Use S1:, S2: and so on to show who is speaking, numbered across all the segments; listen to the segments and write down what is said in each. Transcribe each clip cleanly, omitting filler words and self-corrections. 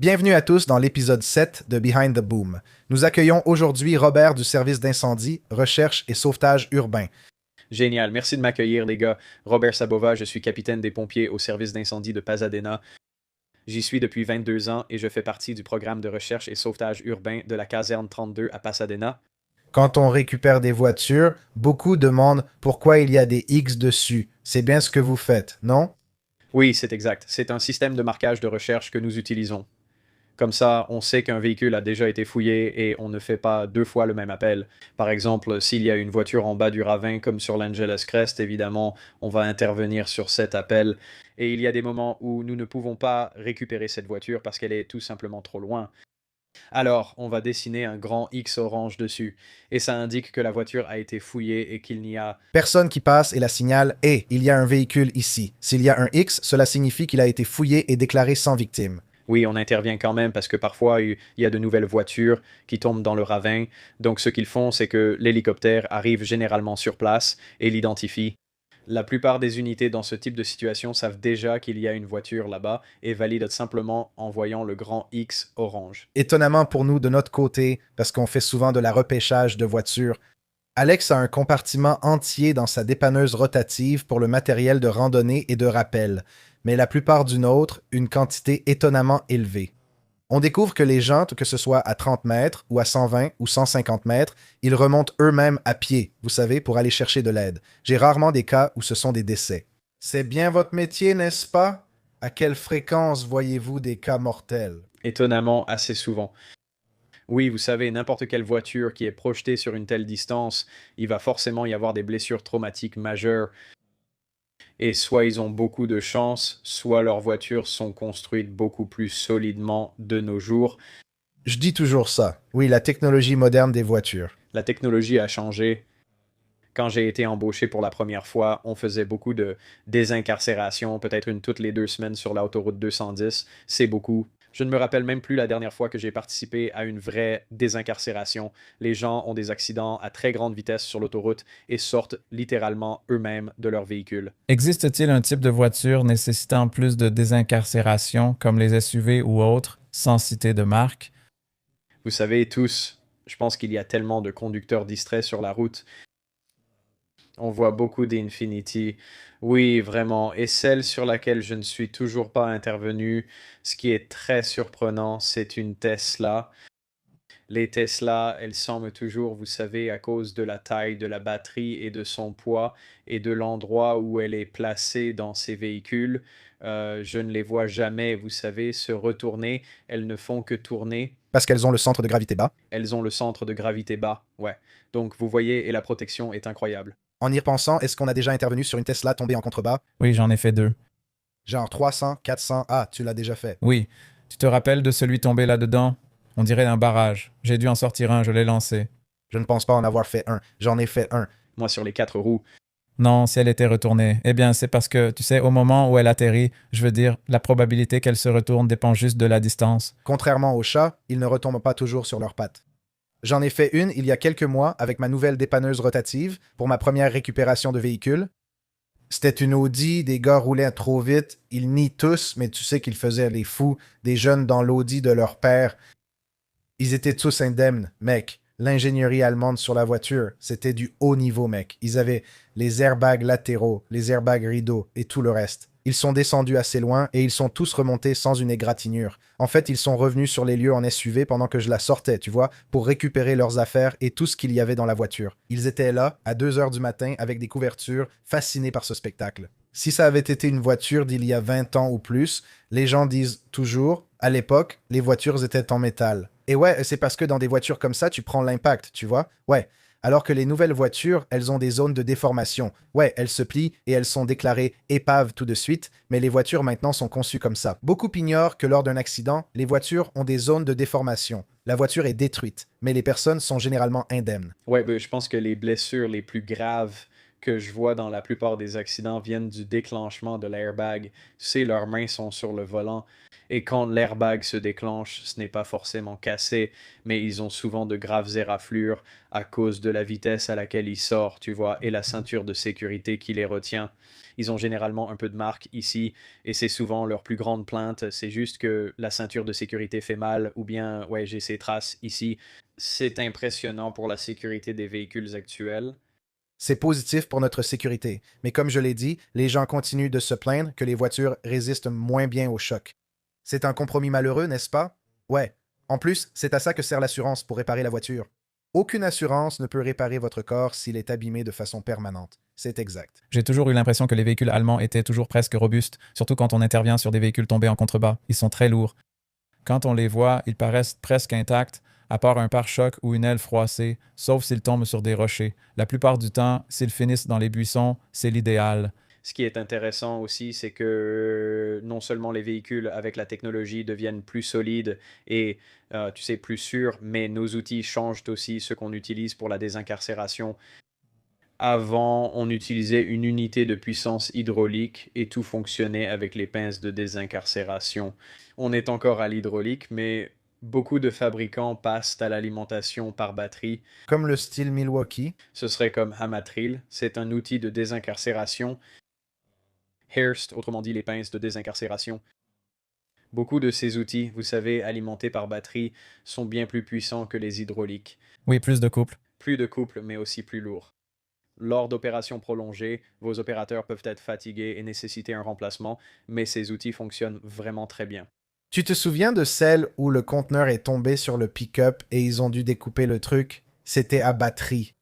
S1: Bienvenue à tous dans l'épisode 7 de Behind the Boom. Nous accueillons aujourd'hui Robert du service d'incendie, recherche et sauvetage urbain.
S2: Génial, merci de m'accueillir les gars. Robert Sabova, je suis capitaine des pompiers au service d'incendie de Pasadena. J'y suis depuis 22 ans et je fais partie du programme de recherche et sauvetage urbain de la caserne 32 à Pasadena.
S1: Quand on récupère des voitures, beaucoup demandent pourquoi il y a des X dessus. C'est bien ce que vous faites, non?
S2: Oui, c'est exact. C'est un système de marquage de recherche que nous utilisons. Comme ça, on sait qu'un véhicule a déjà été fouillé et on ne fait pas deux fois le même appel. Par exemple, s'il y a une voiture en bas du ravin, comme sur l'Angeles Crest, évidemment, on va intervenir sur cet appel. Et il y a des moments où nous ne pouvons pas récupérer cette voiture parce qu'elle est tout simplement trop loin. Alors, on va dessiner un grand X orange dessus. Et ça indique que la voiture a été fouillée et qu'il n'y a...
S1: Personne qui passe et la signale « il y a un véhicule ici ». S'il y a un X, cela signifie qu'il a été fouillé et déclaré sans victime.
S2: Oui, on intervient quand même parce que parfois il y a de nouvelles voitures qui tombent dans le ravin. Donc ce qu'ils font, c'est que l'hélicoptère arrive généralement sur place et l'identifie. La plupart des unités dans ce type de situation savent déjà qu'il y a une voiture là-bas et valident simplement en voyant le grand X orange.
S1: Étonnamment pour nous de notre côté, parce qu'on fait souvent de la repêchage de voitures, Alex a un compartiment entier dans sa dépanneuse rotative pour le matériel de randonnée et de rappel, mais la plupart du nôtre, une quantité étonnamment élevée. On découvre que les gens, que ce soit à 30 mètres ou à 120 ou 150 mètres, ils remontent eux-mêmes à pied, vous savez, pour aller chercher de l'aide. J'ai rarement des cas où ce sont des décès. C'est bien votre métier, n'est-ce pas? À quelle fréquence voyez-vous des cas mortels?
S2: Étonnamment, assez souvent. Oui, vous savez, n'importe quelle voiture qui est projetée sur une telle distance, il va forcément y avoir des blessures traumatiques majeures. Et soit ils ont beaucoup de chance, soit leurs voitures sont construites beaucoup plus solidement de nos jours.
S1: Je dis toujours ça. Oui, la technologie moderne des voitures.
S2: La technologie a changé. Quand j'ai été embauché pour la première fois, on faisait beaucoup de désincarcération, peut-être une toutes les 2 semaines sur l'autoroute 210. C'est beaucoup. Je ne me rappelle même plus la dernière fois que j'ai participé à une vraie désincarcération. Les gens ont des accidents à très grande vitesse sur l'autoroute et sortent littéralement eux-mêmes de leur véhicule.
S3: Existe-t-il un type de voiture nécessitant plus de désincarcération, comme les SUV ou autres, sans citer de marque?
S2: Vous savez tous, je pense qu'il y a tellement de conducteurs distraits sur la route. On voit beaucoup d'Infinity. Oui, vraiment. Et celle sur laquelle je ne suis toujours pas intervenu, ce qui est très surprenant, c'est une Tesla. Les Tesla, elles semblent toujours, vous savez, à cause de la taille de la batterie et de son poids et de l'endroit où elle est placée dans ces véhicules, je ne les vois jamais, vous savez, se retourner. Elles ne font que tourner.
S1: Parce qu'elles ont le centre de gravité bas.
S2: Elles ont le centre de gravité bas, ouais. Donc vous voyez, et la protection est incroyable.
S1: En y repensant, est-ce qu'on a déjà intervenu sur une Tesla tombée en contrebas?
S3: Oui, j'en ai fait deux.
S1: Genre 300, 400, ah, tu l'as déjà fait.
S3: Oui. Tu te rappelles de celui tombé là-dedans? On dirait un barrage. J'ai dû en sortir un, je l'ai lancé.
S1: Je ne pense pas en avoir fait un. J'en ai fait un.
S2: Moi, sur les 4 roues,
S3: Non, si elle était retournée. Eh bien, c'est parce que, tu sais, au moment où elle atterrit, je veux dire, la probabilité qu'elle se retourne dépend juste de la distance.
S1: Contrairement aux chats, ils ne retombent pas toujours sur leurs pattes. J'en ai fait une il y a quelques mois avec ma nouvelle dépanneuse rotative pour ma première récupération de véhicule. C'était une Audi, des gars roulaient trop vite, ils nient tous, mais tu sais qu'ils faisaient les fous, des jeunes dans l'Audi de leur père. Ils étaient tous indemnes, mec. L'ingénierie allemande sur la voiture, c'était du haut niveau, mec. Ils avaient les airbags latéraux, les airbags rideaux et tout le reste. Ils sont descendus assez loin et ils sont tous remontés sans une égratignure. En fait, ils sont revenus sur les lieux en SUV pendant que je la sortais, tu vois, pour récupérer leurs affaires et tout ce qu'il y avait dans la voiture. Ils étaient là, à 2 heures du matin, avec des couvertures, fascinés par ce spectacle. Si ça avait été une voiture d'il y a 20 ans ou plus, les gens disent toujours, à l'époque, les voitures étaient en métal. Et ouais, c'est parce que dans des voitures comme ça, tu prends l'impact, tu vois? Ouais. Alors que les nouvelles voitures, elles ont des zones de déformation. Ouais, elles se plient et elles sont déclarées épaves tout de suite, mais les voitures maintenant sont conçues comme ça. Beaucoup ignorent que lors d'un accident, les voitures ont des zones de déformation. La voiture est détruite, mais les personnes sont généralement indemnes.
S2: ouais, ben, je pense que les blessures les plus graves que je vois dans la plupart des accidents viennent du déclenchement de l'airbag. Tu sais, leurs mains sont sur le volant. Et quand l'airbag se déclenche, ce n'est pas forcément cassé, mais ils ont souvent de graves éraflures à cause de la vitesse à laquelle il sort, tu vois, et la ceinture de sécurité qui les retient. Ils ont généralement un peu de marque ici et c'est souvent leur plus grande plainte. C'est juste que la ceinture de sécurité fait mal ou bien, ouais, j'ai ces traces ici. C'est impressionnant pour la sécurité des véhicules actuels.
S1: C'est positif pour notre sécurité, mais comme je l'ai dit, les gens continuent de se plaindre que les voitures résistent moins bien au choc. C'est un compromis malheureux, n'est-ce pas? Ouais. En plus, c'est à ça que sert l'assurance pour réparer la voiture. Aucune assurance ne peut réparer votre corps s'il est abîmé de façon permanente. C'est exact.
S3: J'ai toujours eu l'impression que les véhicules allemands étaient toujours presque robustes, surtout quand on intervient sur des véhicules tombés en contrebas. Ils sont très lourds. Quand on les voit, ils paraissent presque intacts, à part un pare-choc ou une aile froissée, sauf s'ils tombent sur des rochers. La plupart du temps, s'ils finissent dans les buissons, c'est l'idéal.
S2: Ce qui est intéressant aussi, c'est que non seulement les véhicules avec la technologie deviennent plus solides et, tu sais, plus sûrs, mais nos outils changent aussi ce qu'on utilise pour la désincarcération. Avant, on utilisait une unité de puissance hydraulique et tout fonctionnait avec les pinces de désincarcération. On est encore à l'hydraulique, mais beaucoup de fabricants passent à l'alimentation par batterie.
S1: Comme le style Milwaukee.
S2: Ce serait comme Hamatril. C'est un outil de désincarcération. Hearst, autrement dit les pinces de désincarcération. Beaucoup de ces outils, vous savez, alimentés par batterie, sont bien plus puissants que les hydrauliques.
S3: Oui, plus de couple.
S2: Plus de couple, mais aussi plus lourds. Lors d'opérations prolongées, vos opérateurs peuvent être fatigués et nécessiter un remplacement, mais ces outils fonctionnent vraiment très bien.
S1: Tu te souviens de celle où le conteneur est tombé sur le pick-up et ils ont dû découper le truc? C'était à batterie.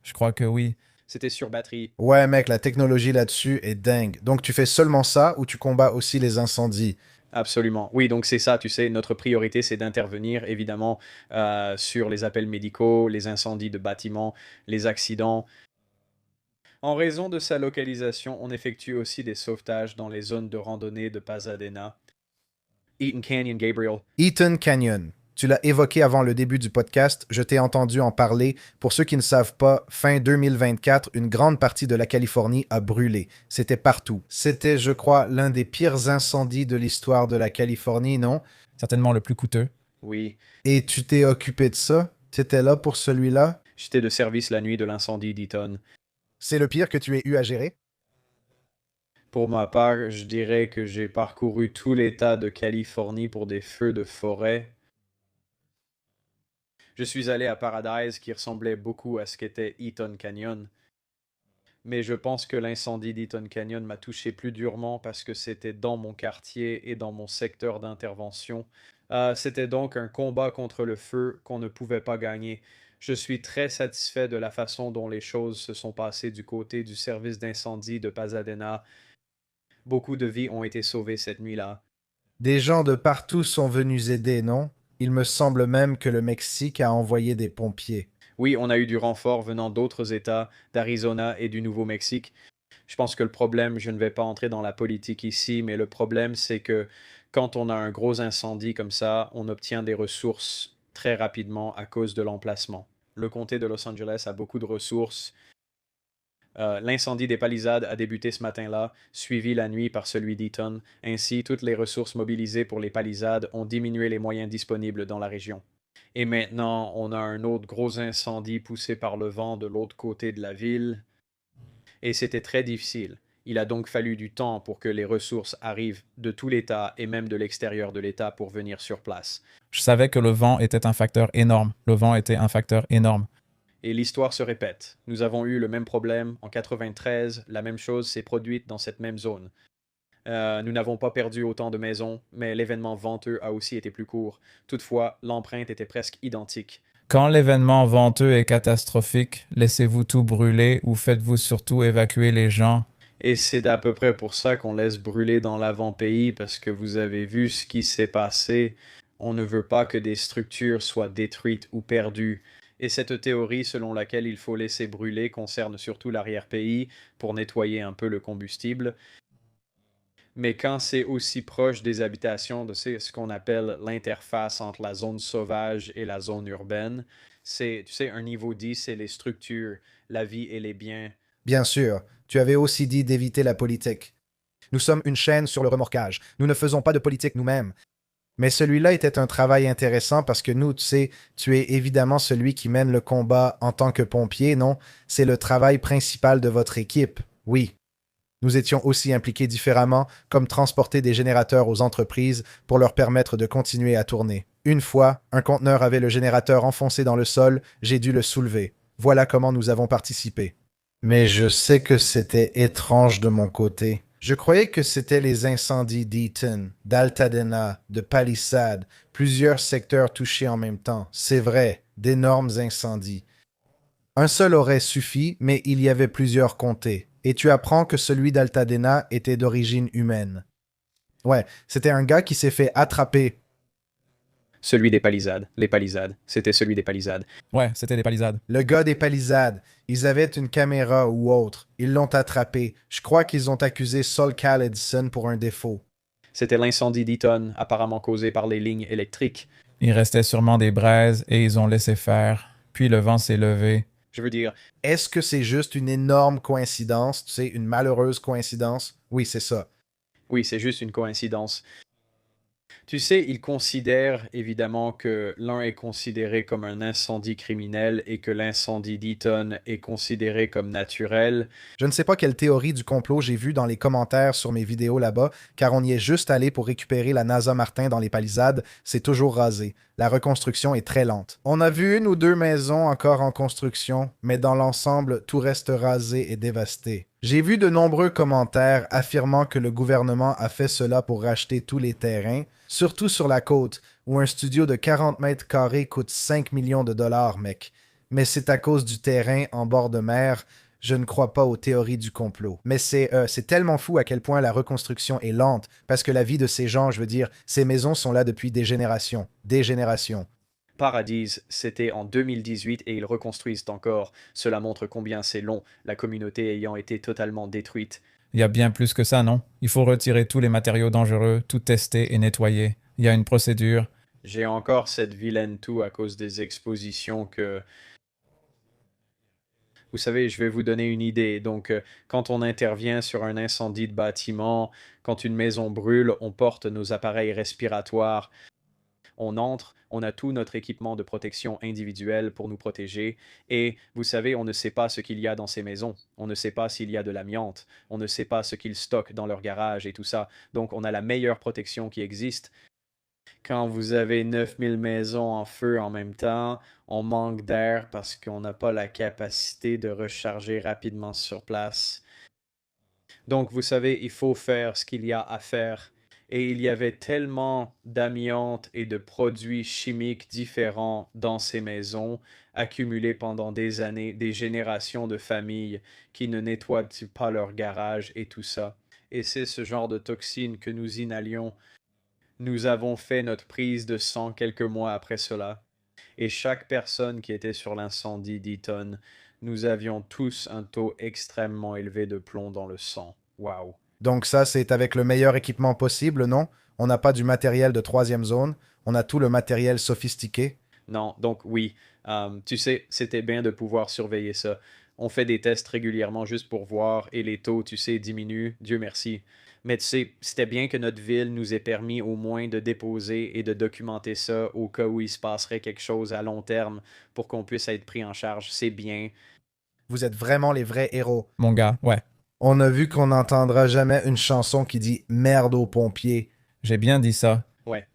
S3: Je crois que oui.
S2: C'était sur batterie.
S1: Ouais, mec, la technologie là-dessus est dingue. Donc tu fais seulement ça ou tu combats aussi les incendies?
S2: Absolument. Oui, donc c'est ça, tu sais, notre priorité, c'est d'intervenir, évidemment, sur les appels médicaux, les incendies de bâtiments, les accidents. En raison de sa localisation, on effectue aussi des sauvetages dans les zones de randonnée de Pasadena. Eaton Canyon, Gabriel.
S1: Eaton Canyon. Tu l'as évoqué avant le début du podcast, je t'ai entendu en parler. Pour ceux qui ne savent pas, fin 2024, une grande partie de la Californie a brûlé. C'était partout. C'était, je crois, l'un des pires incendies de l'histoire de la Californie, non?
S3: Certainement le plus coûteux.
S2: Oui.
S1: Et tu t'es occupé de ça? T'étais là pour celui-là?
S2: J'étais de service la nuit de l'incendie d'Eaton.
S1: C'est le pire que tu aies eu à gérer?
S2: Pour ma part, je dirais que j'ai parcouru tout l'État de Californie pour des feux de forêt. Je suis allé à Paradise, qui ressemblait beaucoup à ce qu'était Eaton Canyon. Mais je pense que l'incendie d'Eaton Canyon m'a touché plus durement parce que c'était dans mon quartier et dans mon secteur d'intervention. C'était donc un combat contre le feu qu'on ne pouvait pas gagner. Je suis très satisfait de la façon dont les choses se sont passées du côté du service d'incendie de Pasadena. Beaucoup de vies ont été sauvées cette nuit-là.
S1: Des gens de partout sont venus aider, non? Il me semble même que le Mexique a envoyé des pompiers.
S2: Oui, on a eu du renfort venant d'autres États, d'Arizona et du Nouveau-Mexique. Je pense que le problème, je ne vais pas entrer dans la politique ici, mais le problème, c'est que quand on a un gros incendie comme ça, on obtient des ressources très rapidement à cause de l'emplacement. Le comté de Los Angeles a beaucoup de ressources. L'incendie des palissades a débuté ce matin-là, suivi la nuit par celui d'Eaton. Ainsi, toutes les ressources mobilisées pour les palissades ont diminué les moyens disponibles dans la région. Et maintenant, on a un autre gros incendie poussé par le vent de l'autre côté de la ville. Et c'était très difficile. Il a donc fallu du temps pour que les ressources arrivent de tout l'État et même de l'extérieur de l'État pour venir sur place.
S3: Je savais que le vent était un facteur énorme. Le vent était un facteur énorme.
S2: Et l'histoire se répète. Nous avons eu le même problème en 93. La même chose s'est produite dans cette même zone. Nous n'avons pas perdu autant de maisons, mais l'événement venteux a aussi été plus court. Toutefois, l'empreinte était presque identique.
S3: Quand l'événement venteux est catastrophique, laissez-vous tout brûler ou faites-vous surtout évacuer les gens?
S2: Et c'est à peu près pour ça qu'on laisse brûler dans l'avant-pays, parce que vous avez vu ce qui s'est passé. On ne veut pas que des structures soient détruites ou perdues. Et cette théorie selon laquelle il faut laisser brûler concerne surtout l'arrière-pays pour nettoyer un peu le combustible. Mais quand c'est aussi proche des habitations, de ce qu'on appelle l'interface entre la zone sauvage et la zone urbaine, c'est, tu sais, un niveau 10, c'est les structures, la vie et les biens.
S1: Bien sûr, tu avais aussi dit d'éviter la politique. Nous sommes une chaîne sur le remorquage. Nous ne faisons pas de politique nous-mêmes. Mais celui-là était un travail intéressant parce que nous, tu sais, tu es évidemment celui qui mène le combat en tant que pompier, non? C'est le travail principal de votre équipe. Oui. Nous étions aussi impliqués différemment, comme transporter des générateurs aux entreprises pour leur permettre de continuer à tourner. Une fois, un conteneur avait le générateur enfoncé dans le sol, j'ai dû le soulever. Voilà comment nous avons participé. Mais je sais que c'était étrange de mon côté. Je croyais que c'était les incendies d'Eaton, d'Altadena, de Palisade, plusieurs secteurs touchés en même temps. C'est vrai, d'énormes incendies. Un seul aurait suffi, mais il y avait plusieurs comtés. Et tu apprends que celui d'Altadena était d'origine humaine. Ouais, c'était un gars qui s'est fait attraper.
S2: Celui des palisades. Les palisades. C'était celui des palisades.
S3: Ouais, c'était des palissades.
S1: Le gars des palissades. Ils avaient une caméra ou autre. Ils l'ont attrapé. Je crois qu'ils ont accusé Sol Edison pour un défaut.
S2: C'était l'incendie d'Eaton, apparemment causé par les lignes électriques.
S3: Il restait sûrement des braises et ils ont laissé faire. Puis le vent s'est levé.
S2: Je veux dire,
S1: Est-ce que c'est juste une énorme coïncidence, tu sais, une malheureuse coïncidence? Oui, c'est ça.
S2: oui, c'est juste une coïncidence. Tu sais, ils considèrent évidemment que l'un est considéré comme un incendie criminel et que l'incendie d'Eaton est considéré comme naturel.
S1: Je ne sais pas quelle théorie du complot j'ai vue dans les commentaires sur mes vidéos là-bas, car on y est juste allé pour récupérer la NASA Martin dans les palissades, c'est toujours rasé. La reconstruction est très lente. On a vu une ou deux maisons encore en construction, mais dans l'ensemble, tout reste rasé et dévasté. J'ai vu de nombreux commentaires affirmant que le gouvernement a fait cela pour racheter tous les terrains, surtout sur la côte, où un studio de 40 mètres carrés coûte 5 millions de dollars, mec. Mais c'est à cause du terrain en bord de mer. Je ne crois pas aux théories du complot. Mais c'est tellement fou à quel point la reconstruction est lente, parce que la vie de ces gens, je veux dire, ces maisons sont là depuis des générations. Des générations.
S2: Paradis, c'était en 2018 et ils reconstruisent encore. Cela montre combien c'est long, la communauté ayant été totalement détruite.
S3: Il y a bien plus que ça, non? Il faut retirer tous les matériaux dangereux, tout tester et nettoyer. Il y a une procédure.
S2: J'ai encore cette vilaine toux à cause des expositions que... Vous savez, je vais vous donner une idée. Donc, quand on intervient sur un incendie de bâtiment, quand une maison brûle, on porte nos appareils respiratoires. On entre, on a tout notre équipement de protection individuelle pour nous protéger. Et vous savez, on ne sait pas ce qu'il y a dans ces maisons. On ne sait pas s'il y a de l'amiante. On ne sait pas ce qu'ils stockent dans leur garage et tout ça. Donc, on a la meilleure protection qui existe. Quand vous avez 9000 maisons en feu en même temps, on manque d'air parce qu'on n'a pas la capacité de recharger rapidement sur place. Donc, vous savez, il faut faire ce qu'il y a à faire. Et il y avait tellement d'amiante et de produits chimiques différents dans ces maisons, accumulés pendant des années, des générations de familles qui ne nettoient pas leur garage et tout ça. Et c'est ce genre de toxines que nous inhalions. Nous avons fait notre prise de sang quelques mois après cela. Et chaque personne qui était sur l'incendie d'Eaton, nous avions tous un taux extrêmement élevé de plomb dans le sang. Waouh!
S1: Donc ça, c'est avec le meilleur équipement possible, non? On n'a pas du matériel de troisième zone, on a tout le matériel sophistiqué.
S2: Non, donc oui, tu sais, c'était bien de pouvoir surveiller ça. On fait des tests régulièrement juste pour voir et les taux, tu sais, diminuent, Dieu merci. Mais tu sais, c'était bien que notre ville nous ait permis au moins de déposer et de documenter ça au cas où il se passerait quelque chose à long terme pour qu'on puisse être pris en charge. C'est bien.
S1: Vous êtes vraiment les vrais héros.
S3: Mon gars, ouais.
S1: On a vu qu'on n'entendra jamais une chanson qui dit merde aux pompiers.
S3: J'ai bien dit ça.
S2: Ouais.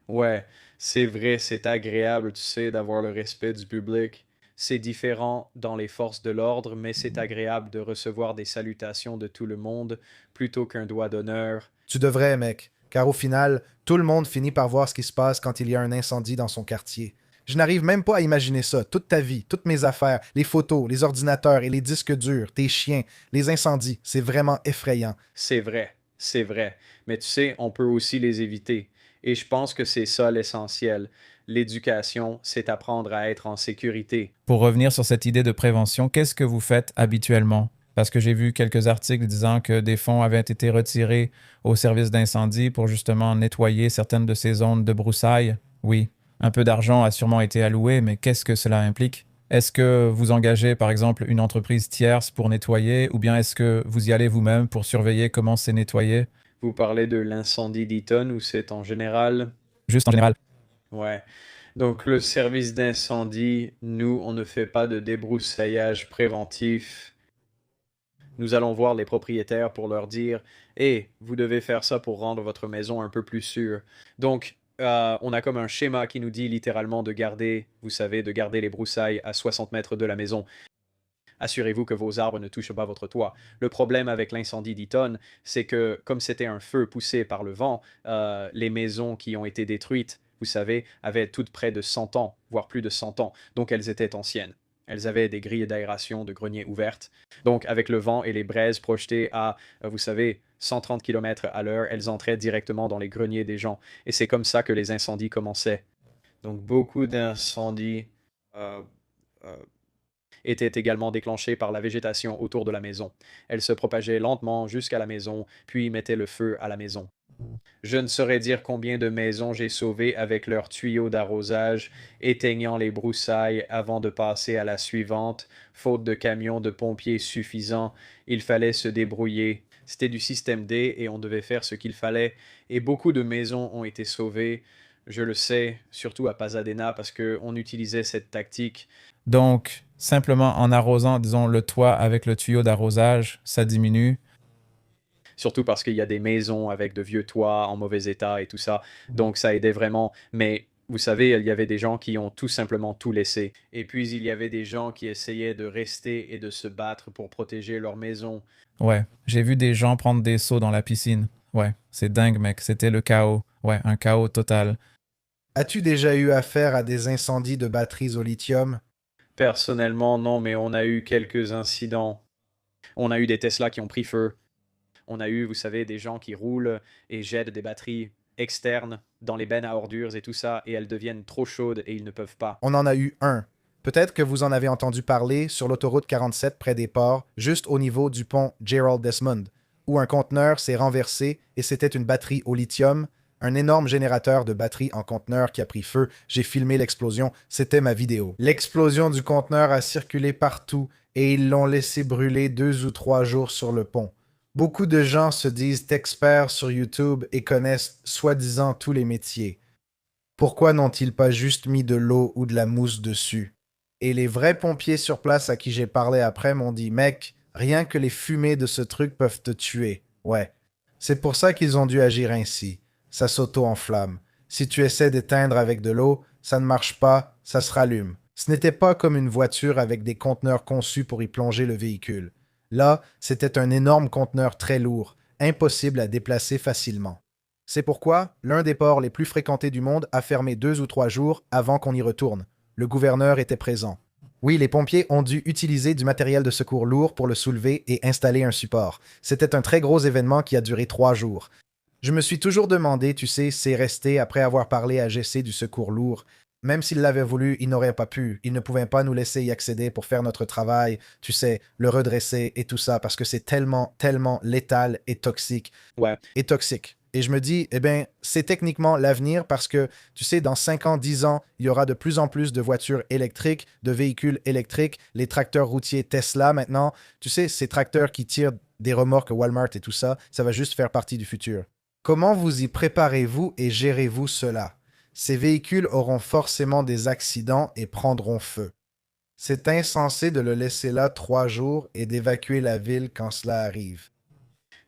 S2: Ouais, c'est vrai, c'est agréable, tu sais, d'avoir le respect du public. C'est différent dans les forces de l'ordre, mais c'est agréable de recevoir des salutations de tout le monde plutôt qu'un doigt d'honneur.
S1: Tu devrais, mec, car au final, tout le monde finit par voir ce qui se passe quand il y a un incendie dans son quartier. Je n'arrive même pas à imaginer ça. Toute ta vie, toutes mes affaires, les photos, les ordinateurs et les disques durs, tes chiens, les incendies, c'est vraiment effrayant.
S2: C'est vrai, c'est vrai. Mais tu sais, on peut aussi les éviter. Et je pense que c'est ça l'essentiel. L'éducation, c'est apprendre à être en sécurité.
S3: Pour revenir sur cette idée de prévention, qu'est-ce que vous faites habituellement? Parce que j'ai vu quelques articles disant que des fonds avaient été retirés au service d'incendie pour justement nettoyer certaines de ces zones de broussailles. Oui, un peu d'argent a sûrement été alloué, mais qu'est-ce que cela implique? Est-ce que vous engagez par exemple une entreprise tierce pour nettoyer ou bien est-ce que vous y allez vous-même pour surveiller comment c'est nettoyé?
S2: Vous parlez de l'incendie d'Eaton ou c'est en général?
S3: Juste en général.
S2: Ouais. Donc le service d'incendie, nous, on ne fait pas de débroussaillage préventif. Nous allons voir les propriétaires pour leur dire, hey, vous devez faire ça pour rendre votre maison un peu plus sûre. Donc, on a comme un schéma qui nous dit littéralement de garder, vous savez, de garder les broussailles à 60 mètres de la maison. Assurez-vous que vos arbres ne touchent pas votre toit. Le problème avec l'incendie d'Eaton, c'est que comme c'était un feu poussé par le vent, les maisons qui ont été détruites, vous savez, avaient toutes près de 100 ans, voire plus de 100 ans. Donc elles étaient anciennes. Elles avaient des grilles d'aération de grenier ouvertes. Donc avec le vent et les braises projetées à, vous savez, 130 km à l'heure, elles entraient directement dans les greniers des gens. Et c'est comme ça que les incendies commençaient. Donc beaucoup d'incendies euh, euh, était également déclenchée par la végétation autour de la maison. Elle se propageait lentement jusqu'à la maison, puis mettait le feu à la maison. Je ne saurais dire combien de maisons j'ai sauvées avec leurs tuyaux d'arrosage, éteignant les broussailles avant de passer à la suivante. Faute de camions de pompiers suffisants, il fallait se débrouiller. C'était du système D et on devait faire ce qu'il fallait. Et beaucoup de maisons ont été sauvées. Je le sais, surtout à Pasadena, parce qu'on utilisait cette tactique.
S3: Donc, simplement en arrosant, disons, le toit avec le tuyau d'arrosage, ça diminue.
S2: Surtout parce qu'il y a des maisons avec de vieux toits en mauvais état et tout ça. Donc ça aidait vraiment. Mais vous savez, il y avait des gens qui ont tout simplement tout laissé. Et puis il y avait des gens qui essayaient de rester et de se battre pour protéger leur maison.
S3: Ouais, j'ai vu des gens prendre des seaux dans la piscine. Ouais, c'est dingue, mec. C'était le chaos. Ouais, un chaos total.
S1: As-tu déjà eu affaire à des incendies de batteries au lithium?
S2: Personnellement, non, mais on a eu quelques incidents. On a eu des Tesla qui ont pris feu. On a eu, vous savez, des gens qui roulent et jettent des batteries externes dans les bennes à ordures et tout ça, et elles deviennent trop chaudes et ils ne peuvent pas.
S1: On en a eu un. Peut-être que vous en avez entendu parler sur l'autoroute 47 près des ports, juste au niveau du pont Gerald Desmond, où un conteneur s'est renversé et c'était une batterie au lithium, un énorme générateur de batterie en conteneur qui a pris feu. J'ai filmé l'explosion, c'était ma vidéo. L'explosion du conteneur a circulé partout et ils l'ont laissé brûler 2 ou 3 jours sur le pont. Beaucoup de gens se disent experts sur YouTube et connaissent soi-disant tous les métiers. Pourquoi n'ont-ils pas juste mis de l'eau ou de la mousse dessus? Et les vrais pompiers sur place à qui j'ai parlé après m'ont dit, mec, rien que les fumées de ce truc peuvent te tuer. Ouais. C'est pour ça qu'ils ont dû agir ainsi. Ça s'auto-enflamme. Si tu essaies d'éteindre avec de l'eau, ça ne marche pas, ça se rallume. Ce n'était pas comme une voiture avec des conteneurs conçus pour y plonger le véhicule. Là, c'était un énorme conteneur très lourd, impossible à déplacer facilement. C'est pourquoi l'un des ports les plus fréquentés du monde a fermé 2 ou 3 jours avant qu'on y retourne. Le gouverneur était présent. Oui, les pompiers ont dû utiliser du matériel de secours lourd pour le soulever et installer un support. C'était un très gros événement qui a duré 3 jours. Je me suis toujours demandé, tu sais, c'est resté après avoir parlé à GC du secours lourd. Même s'il l'avait voulu, il n'aurait pas pu. Il ne pouvait pas nous laisser y accéder pour faire notre travail, tu sais, le redresser et tout ça, parce que c'est tellement, tellement létal et toxique.
S2: Ouais.
S1: Et toxique. Et je me dis, eh bien, c'est techniquement l'avenir parce que, tu sais, dans 5 ans, 10 ans, il y aura de plus en plus de voitures électriques, de véhicules électriques, les tracteurs routiers Tesla maintenant. Tu sais, ces tracteurs qui tirent des remorques Walmart et tout ça, ça va juste faire partie du futur. Comment vous y préparez-vous et gérez-vous cela? Ces véhicules auront forcément des accidents et prendront feu. C'est insensé de le laisser là 3 jours et d'évacuer la ville quand cela arrive.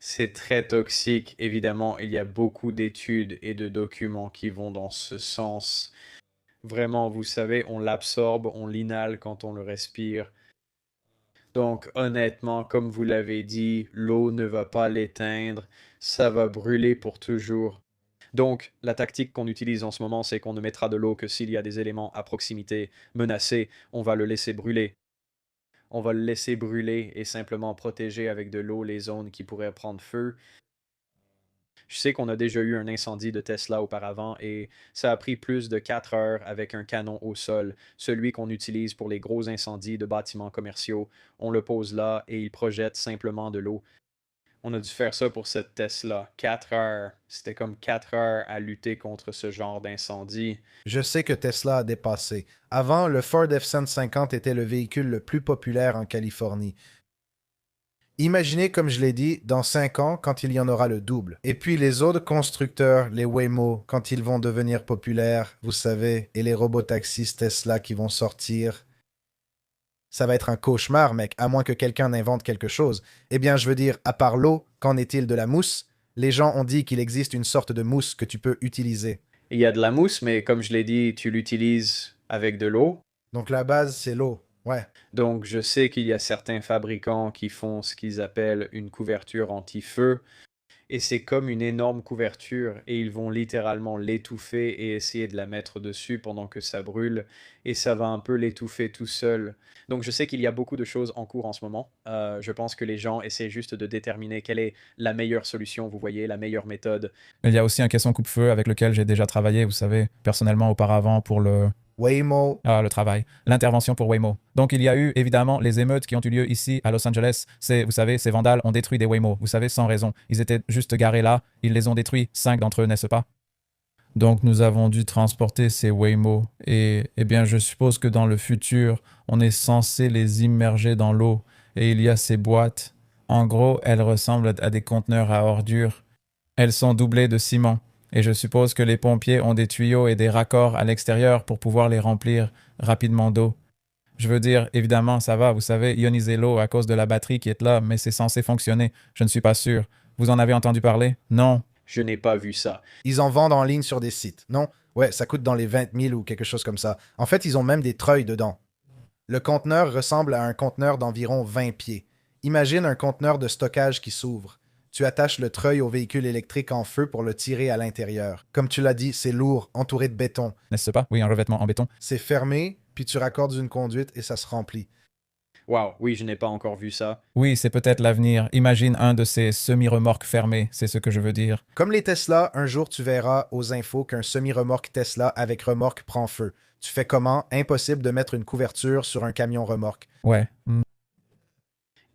S2: C'est très toxique, évidemment. Il y a beaucoup d'études et de documents qui vont dans ce sens. Vraiment, vous savez, on l'absorbe, on l'inhale quand on le respire. Donc, honnêtement, comme vous l'avez dit, l'eau ne va pas l'éteindre, ça va brûler pour toujours. Donc, la tactique qu'on utilise en ce moment, c'est qu'on ne mettra de l'eau que s'il y a des éléments à proximité menacés, on va le laisser brûler. On va le laisser brûler et simplement protéger avec de l'eau les zones qui pourraient prendre feu. Je sais qu'on a déjà eu un incendie de Tesla auparavant et ça a pris plus de 4 heures avec un canon au sol, celui qu'on utilise pour les gros incendies de bâtiments commerciaux. On le pose là et il projette simplement de l'eau. On a dû faire ça pour cette Tesla. 4 heures. C'était comme 4 heures à lutter contre ce genre d'incendie.
S1: Je sais que Tesla a dépassé. Avant, le Ford F-150 était le véhicule le plus populaire en Californie. Imaginez, comme je l'ai dit, dans 5 ans, quand il y en aura le double. Et puis les autres constructeurs, les Waymo, quand ils vont devenir populaires, vous savez, et les robotaxis Tesla qui vont sortir. Ça va être un cauchemar, mec, à moins que quelqu'un n'invente quelque chose. Eh bien, je veux dire, à part l'eau, qu'en est-il de la mousse? Les gens ont dit qu'il existe une sorte de mousse que tu peux utiliser.
S2: Il y a de la mousse, mais comme je l'ai dit, tu l'utilises avec de l'eau.
S1: Donc la base, c'est l'eau. Ouais.
S2: Donc je sais qu'il y a certains fabricants qui font ce qu'ils appellent une couverture anti-feu. Et c'est comme une énorme couverture et ils vont littéralement l'étouffer et essayer de la mettre dessus pendant que ça brûle et ça va un peu l'étouffer tout seul. Donc je sais qu'il y a beaucoup de choses en cours en ce moment. Je pense que les gens essaient juste de déterminer quelle est la meilleure solution, vous voyez, la meilleure méthode.
S3: Il y a aussi un caisson coupe-feu avec lequel j'ai déjà travaillé, vous savez, personnellement auparavant pour
S1: Waymo.
S3: le travail, l'intervention pour Waymo. Donc il y a eu évidemment les émeutes qui ont eu lieu ici à Los Angeles. Vous savez, ces vandales ont détruit des Waymo, vous savez, sans raison. Ils étaient juste garés là, ils les ont détruits, 5 d'entre eux, n'est-ce pas? Donc nous avons dû transporter ces Waymo et eh bien je suppose que dans le futur, on est censé les immerger dans l'eau et il y a ces boîtes. En gros, elles ressemblent à des conteneurs à ordures. Elles sont doublées de ciment. Et je suppose que les pompiers ont des tuyaux et des raccords à l'extérieur pour pouvoir les remplir rapidement d'eau. Je veux dire, évidemment, ça va, vous savez, ioniser l'eau à cause de la batterie qui est là, mais c'est censé fonctionner. Je ne suis pas sûr. Vous en avez entendu parler? Non.
S2: Je n'ai pas vu ça.
S1: Ils en vendent en ligne sur des sites, non? Ouais, ça coûte dans les 20 000 ou quelque chose comme ça. En fait, ils ont même des treuils dedans. Le conteneur ressemble à un conteneur d'environ 20 pieds. Imagine un conteneur de stockage qui s'ouvre. Tu attaches le treuil au véhicule électrique en feu pour le tirer à l'intérieur. Comme tu l'as dit, c'est lourd, entouré de béton.
S3: N'est-ce pas? Oui, un revêtement en béton.
S1: C'est fermé, puis tu raccordes une conduite et ça se remplit.
S2: Waouh, oui, je n'ai pas encore vu ça.
S3: Oui, c'est peut-être l'avenir. Imagine un de ces semi-remorques fermées, c'est ce que je veux dire.
S1: Comme les Tesla, un jour tu verras aux infos qu'un semi-remorque Tesla avec remorque prend feu. Tu fais comment? Impossible de mettre une couverture sur un camion remorque.
S3: Ouais.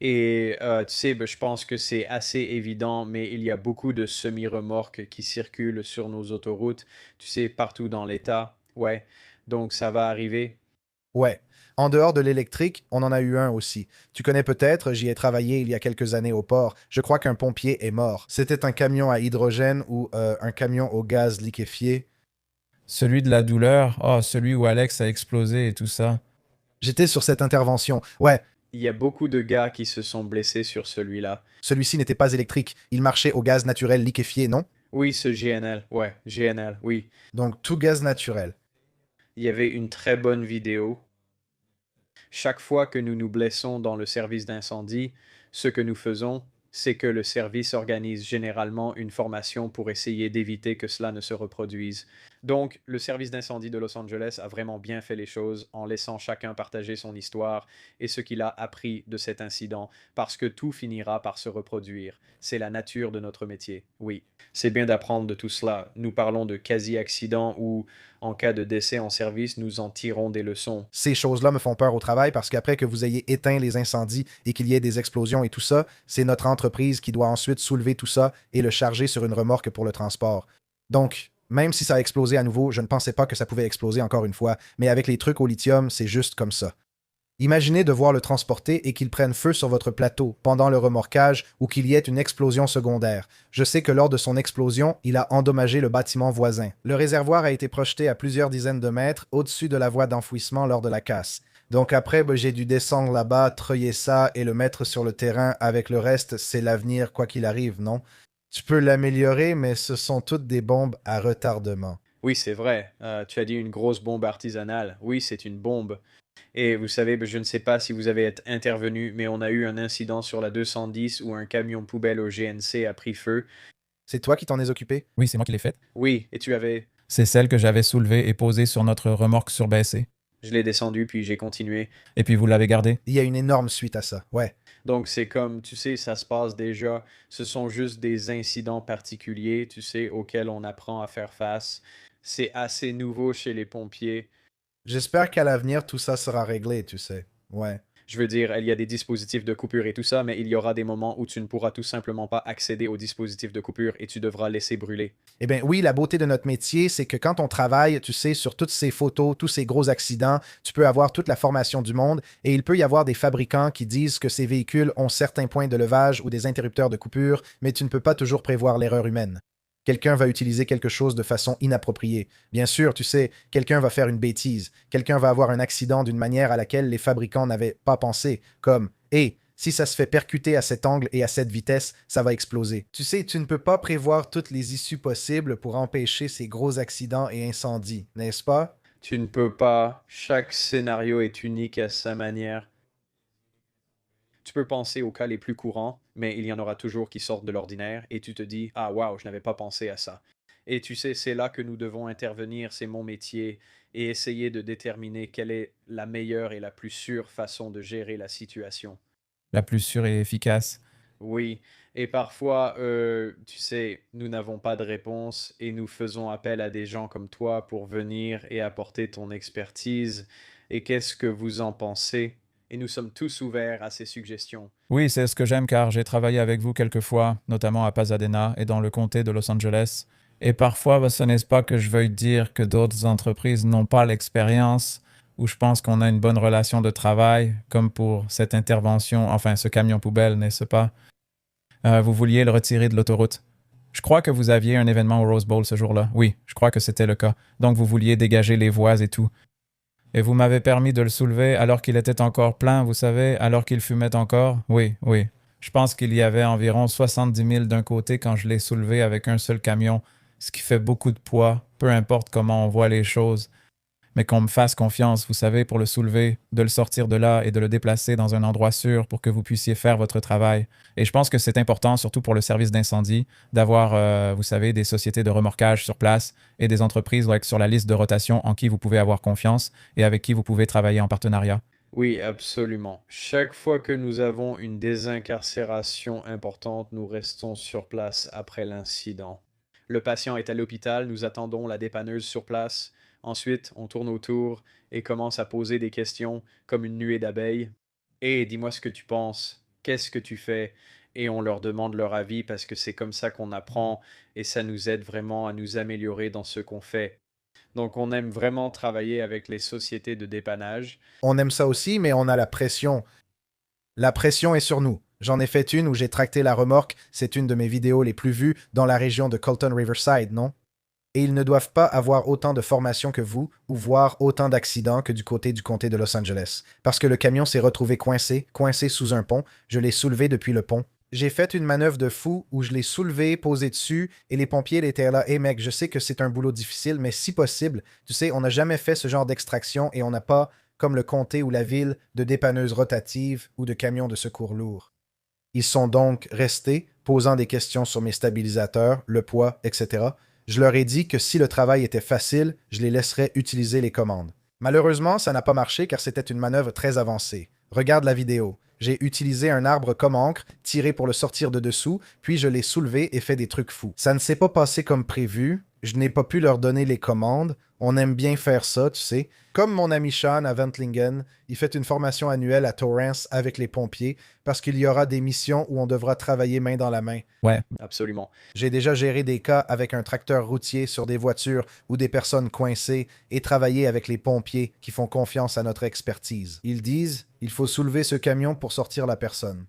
S2: Et tu sais, je pense que c'est assez évident, mais il y a beaucoup de semi-remorques qui circulent sur nos autoroutes, tu sais, partout dans l'État. Ouais, donc ça va arriver.
S1: Ouais. En dehors de l'électrique, on en a eu un aussi. Tu connais peut-être, j'y ai travaillé il y a quelques années au port. Je crois qu'un pompier est mort. C'était un camion à hydrogène ou un camion au gaz liquéfié.
S3: Celui de la douleur, oh, celui où Alex a explosé et tout ça.
S1: J'étais sur cette intervention. Ouais,
S2: Il y a beaucoup de gars qui se sont blessés sur celui-là.
S1: celui-ci n'était pas électrique. Il marchait au gaz naturel liquéfié, non?
S2: Oui, ce GNL, ouais, GNL, oui.
S1: Donc tout gaz naturel.
S2: Il y avait une très bonne vidéo. Chaque fois que nous nous blessons dans le service d'incendie, ce que nous faisons, c'est que le service organise généralement une formation pour essayer d'éviter que cela ne se reproduise. Donc, le service d'incendie de Los Angeles a vraiment bien fait les choses en laissant chacun partager son histoire et ce qu'il a appris de cet incident, parce que tout finira par se reproduire. C'est la nature de notre métier, oui. C'est bien d'apprendre de tout cela. Nous parlons de quasi-accidents où, en cas de décès en service, nous en tirons des leçons.
S1: Ces choses-là me font peur au travail parce qu'après que vous ayez éteint les incendies et qu'il y ait des explosions et tout ça, c'est notre entreprise qui doit ensuite soulever tout ça et le charger sur une remorque pour le transport. Donc, même si ça a explosé à nouveau, je ne pensais pas que ça pouvait exploser encore une fois, mais avec les trucs au lithium, c'est juste comme ça. Imaginez devoir le transporter et qu'il prenne feu sur votre plateau pendant le remorquage ou qu'il y ait une explosion secondaire. Je sais que lors de son explosion, il a endommagé le bâtiment voisin. Le réservoir a été projeté à plusieurs dizaines de mètres au-dessus de la voie d'enfouissement lors de la casse. Donc après, j'ai dû descendre là-bas, treuiller ça et le mettre sur le terrain. Avec le reste, c'est l'avenir quoi qu'il arrive, non? Tu peux l'améliorer, mais ce sont toutes des bombes à retardement.
S2: Oui, c'est vrai. Tu as dit une grosse bombe artisanale. Oui, c'est une bombe. Et vous savez, je ne sais pas si vous avez été intervenu, mais on a eu un incident sur la 210 où un camion poubelle au GNC a pris feu.
S1: C'est toi qui t'en es occupé?
S3: Oui, c'est moi qui l'ai faite.
S2: Oui, et tu avais...
S3: C'est celle que j'avais soulevée et posée sur notre remorque surbaissée.
S2: Je l'ai descendu, puis j'ai continué.
S3: Et puis vous l'avez gardée?
S1: Il y a une énorme suite à ça, ouais.
S2: Donc c'est comme, tu sais, ça se passe déjà. Ce sont juste des incidents particuliers, tu sais, auxquels on apprend à faire face. C'est assez nouveau chez les pompiers.
S1: J'espère qu'à l'avenir, tout ça sera réglé, tu sais. Ouais.
S2: Je veux dire, il y a des dispositifs de coupure et tout ça, mais il y aura des moments où tu ne pourras tout simplement pas accéder aux dispositifs de coupure et tu devras laisser brûler.
S1: Eh bien oui, la beauté de notre métier, c'est que quand on travaille, tu sais, sur toutes ces photos, tous ces gros accidents, tu peux avoir toute la formation du monde et il peut y avoir des fabricants qui disent que ces véhicules ont certains points de levage ou des interrupteurs de coupure, mais tu ne peux pas toujours prévoir l'erreur humaine. Quelqu'un va utiliser quelque chose de façon inappropriée. Bien sûr, tu sais, quelqu'un va faire une bêtise. Quelqu'un va avoir un accident d'une manière à laquelle les fabricants n'avaient pas pensé, comme « si ça se fait percuter à cet angle et à cette vitesse, ça va exploser. » Tu sais, tu ne peux pas prévoir toutes les issues possibles pour empêcher ces gros accidents et incendies, n'est-ce pas?
S2: Tu ne peux pas. Chaque scénario est unique à sa manière. Tu peux penser aux cas les plus courants, mais il y en aura toujours qui sortent de l'ordinaire et tu te dis « Ah, waouh, je n'avais pas pensé à ça. » Et tu sais, c'est là que nous devons intervenir, c'est mon métier, et essayer de déterminer quelle est la meilleure et la plus sûre façon de gérer la situation.
S3: La plus sûre et efficace.
S2: Oui, et parfois, tu sais, nous n'avons pas de réponse et nous faisons appel à des gens comme toi pour venir et apporter ton expertise. Et qu'est-ce que vous en pensez? Et nous sommes tous ouverts à ces suggestions.
S3: Oui, c'est ce que j'aime car j'ai travaillé avec vous quelques fois, notamment à Pasadena et dans le comté de Los Angeles. Et parfois, ce n'est pas que je veuille dire que d'autres entreprises n'ont pas l'expérience ou je pense qu'on a une bonne relation de travail, comme pour cette intervention, enfin ce camion poubelle, n'est-ce pas? Vous vouliez le retirer de l'autoroute. Je crois que vous aviez un événement au Rose Bowl ce jour-là. Oui, je crois que c'était le cas. Donc vous vouliez dégager les voies et tout. Et vous m'avez permis de le soulever alors qu'il était encore plein, vous savez, alors qu'il fumait encore. Oui, oui. Je pense qu'il y avait environ 70 000 d'un côté quand je l'ai soulevé avec un seul camion, ce qui fait beaucoup de poids, peu importe comment on voit les choses. Mais qu'on me fasse confiance, vous savez, pour le soulever, de le sortir de là et de le déplacer dans un endroit sûr pour que vous puissiez faire votre travail. Et je pense que c'est important, surtout pour le service d'incendie, d'avoir, vous savez, des sociétés de remorquage sur place et des entreprises sur la liste de rotation en qui vous pouvez avoir confiance et avec qui vous pouvez travailler en partenariat.
S2: Oui, absolument. Chaque fois que nous avons une désincarcération importante, nous restons sur place après l'incident. Le patient est à l'hôpital, nous attendons la dépanneuse sur place. Ensuite, on tourne autour et commence à poser des questions comme une nuée d'abeilles. Et dis-moi ce que tu penses, qu'est-ce que tu fais? Et on leur demande leur avis parce que c'est comme ça qu'on apprend et ça nous aide vraiment à nous améliorer dans ce qu'on fait. Donc on aime vraiment travailler avec les sociétés de dépannage.
S1: On aime ça aussi, mais on a la pression. La pression est sur nous. J'en ai fait une où j'ai tracté la remorque, c'est une de mes vidéos les plus vues dans la région de Colton Riverside, non? Et ils ne doivent pas avoir autant de formation que vous ou voir autant d'accidents que du côté du comté de Los Angeles. Parce que le camion s'est retrouvé coincé sous un pont, je l'ai soulevé depuis le pont. J'ai fait une manœuvre de fou où je l'ai soulevé, posé dessus, et les pompiers étaient là. Hey mec, je sais que c'est un boulot difficile, mais si possible, tu sais, on n'a jamais fait ce genre d'extraction et on n'a pas, comme le comté ou la ville, de dépanneuses rotatives ou de camions de secours lourds. Ils sont donc restés, posant des questions sur mes stabilisateurs, le poids, etc. Je leur ai dit que si le travail était facile, je les laisserais utiliser les commandes. Malheureusement, ça n'a pas marché car c'était une manœuvre très avancée. Regarde la vidéo. J'ai utilisé un arbre comme encre, tiré pour le sortir de dessous, puis je l'ai soulevé et fait des trucs fous. Ça ne s'est pas passé comme prévu, je n'ai pas pu leur donner les commandes, on aime bien faire ça, tu sais. Comme mon ami Sean à Ventlingen, il fait une formation annuelle à Torrance avec les pompiers parce qu'il y aura des missions où on devra travailler main dans la main.
S3: Ouais.
S2: Absolument.
S1: J'ai déjà géré des cas avec un tracteur routier sur des voitures ou des personnes coincées et travaillé avec les pompiers qui font confiance à notre expertise. Ils disent, il faut soulever ce camion pour sortir la personne.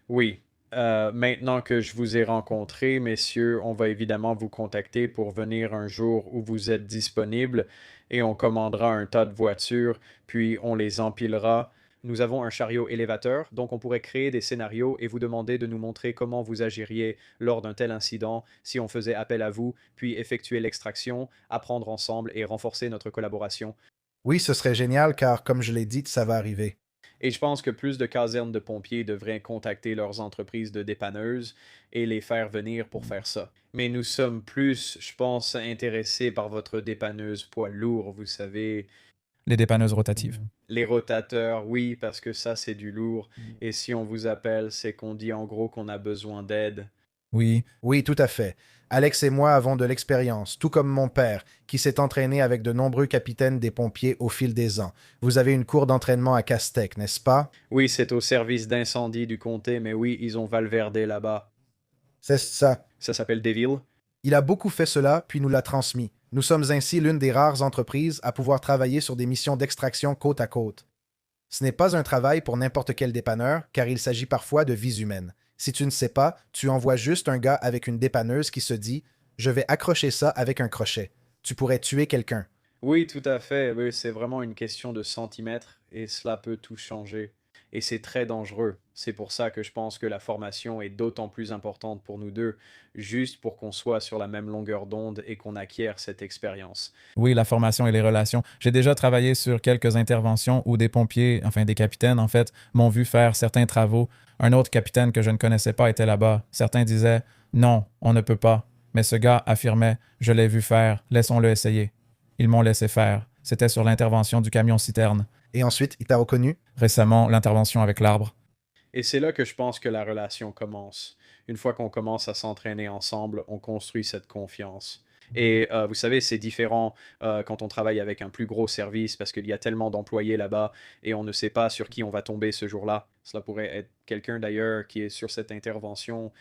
S2: Oui. Maintenant que je vous ai rencontré, messieurs, on va évidemment vous contacter pour venir un jour où vous êtes disponible et on commandera un tas de voitures, puis on les empilera. Nous avons un chariot élévateur, donc on pourrait créer des scénarios et vous demander de nous montrer comment vous agiriez lors d'un tel incident si on faisait appel à vous, puis effectuer l'extraction, apprendre ensemble et renforcer notre collaboration.
S1: Oui, ce serait génial car, comme je l'ai dit, ça va arriver.
S2: Et je pense que plus de casernes de pompiers devraient contacter leurs entreprises de dépanneuses et les faire venir pour faire ça. Mais nous sommes plus, je pense, intéressés par votre dépanneuse poids lourd, vous savez.
S3: Les dépanneuses rotatives.
S2: Les rotateurs, oui, parce que ça, c'est du lourd. Et si on vous appelle, c'est qu'on dit en gros qu'on a besoin d'aide.
S3: Oui.
S1: Oui, tout à fait. Alex et moi avons de l'expérience, tout comme mon père, qui s'est entraîné avec de nombreux capitaines des pompiers au fil des ans. Vous avez une cour d'entraînement à Castec, n'est-ce pas?
S2: Oui, c'est au service d'incendie du comté, mais oui, ils ont valverdé là-bas.
S1: C'est ça.
S2: Ça s'appelle Deville.
S1: Il a beaucoup fait cela, puis nous l'a transmis. Nous sommes ainsi l'une des rares entreprises à pouvoir travailler sur des missions d'extraction côte à côte. Ce n'est pas un travail pour n'importe quel dépanneur, car il s'agit parfois de vies humaines. Si tu ne sais pas, tu envoies juste un gars avec une dépanneuse qui se dit « Je vais accrocher ça avec un crochet. » Tu pourrais tuer quelqu'un.
S2: Oui, tout à fait. Oui, c'est vraiment une question de centimètres et cela peut tout changer. Et c'est très dangereux. C'est pour ça que je pense que la formation est d'autant plus importante pour nous deux, juste pour qu'on soit sur la même longueur d'onde et qu'on acquiert cette expérience.
S3: Oui, la formation et les relations. J'ai déjà travaillé sur quelques interventions où des pompiers, enfin des capitaines en fait, m'ont vu faire certains travaux. Un autre capitaine que je ne connaissais pas était là-bas. Certains disaient non, on ne peut pas. Mais ce gars affirmait je l'ai vu faire, laissons-le essayer. Ils m'ont laissé faire. C'était sur l'intervention du camion-citerne.
S1: Et ensuite, il t'a reconnu.
S3: Récemment, l'intervention avec l'arbre.
S2: Et c'est là que je pense que la relation commence. Une fois qu'on commence à s'entraîner ensemble, on construit cette confiance. Et vous savez, c'est différent quand on travaille avec un plus gros service parce qu'il y a tellement d'employés là-bas et on ne sait pas sur qui on va tomber ce jour-là. Cela pourrait être quelqu'un d'ailleurs qui est sur cette intervention.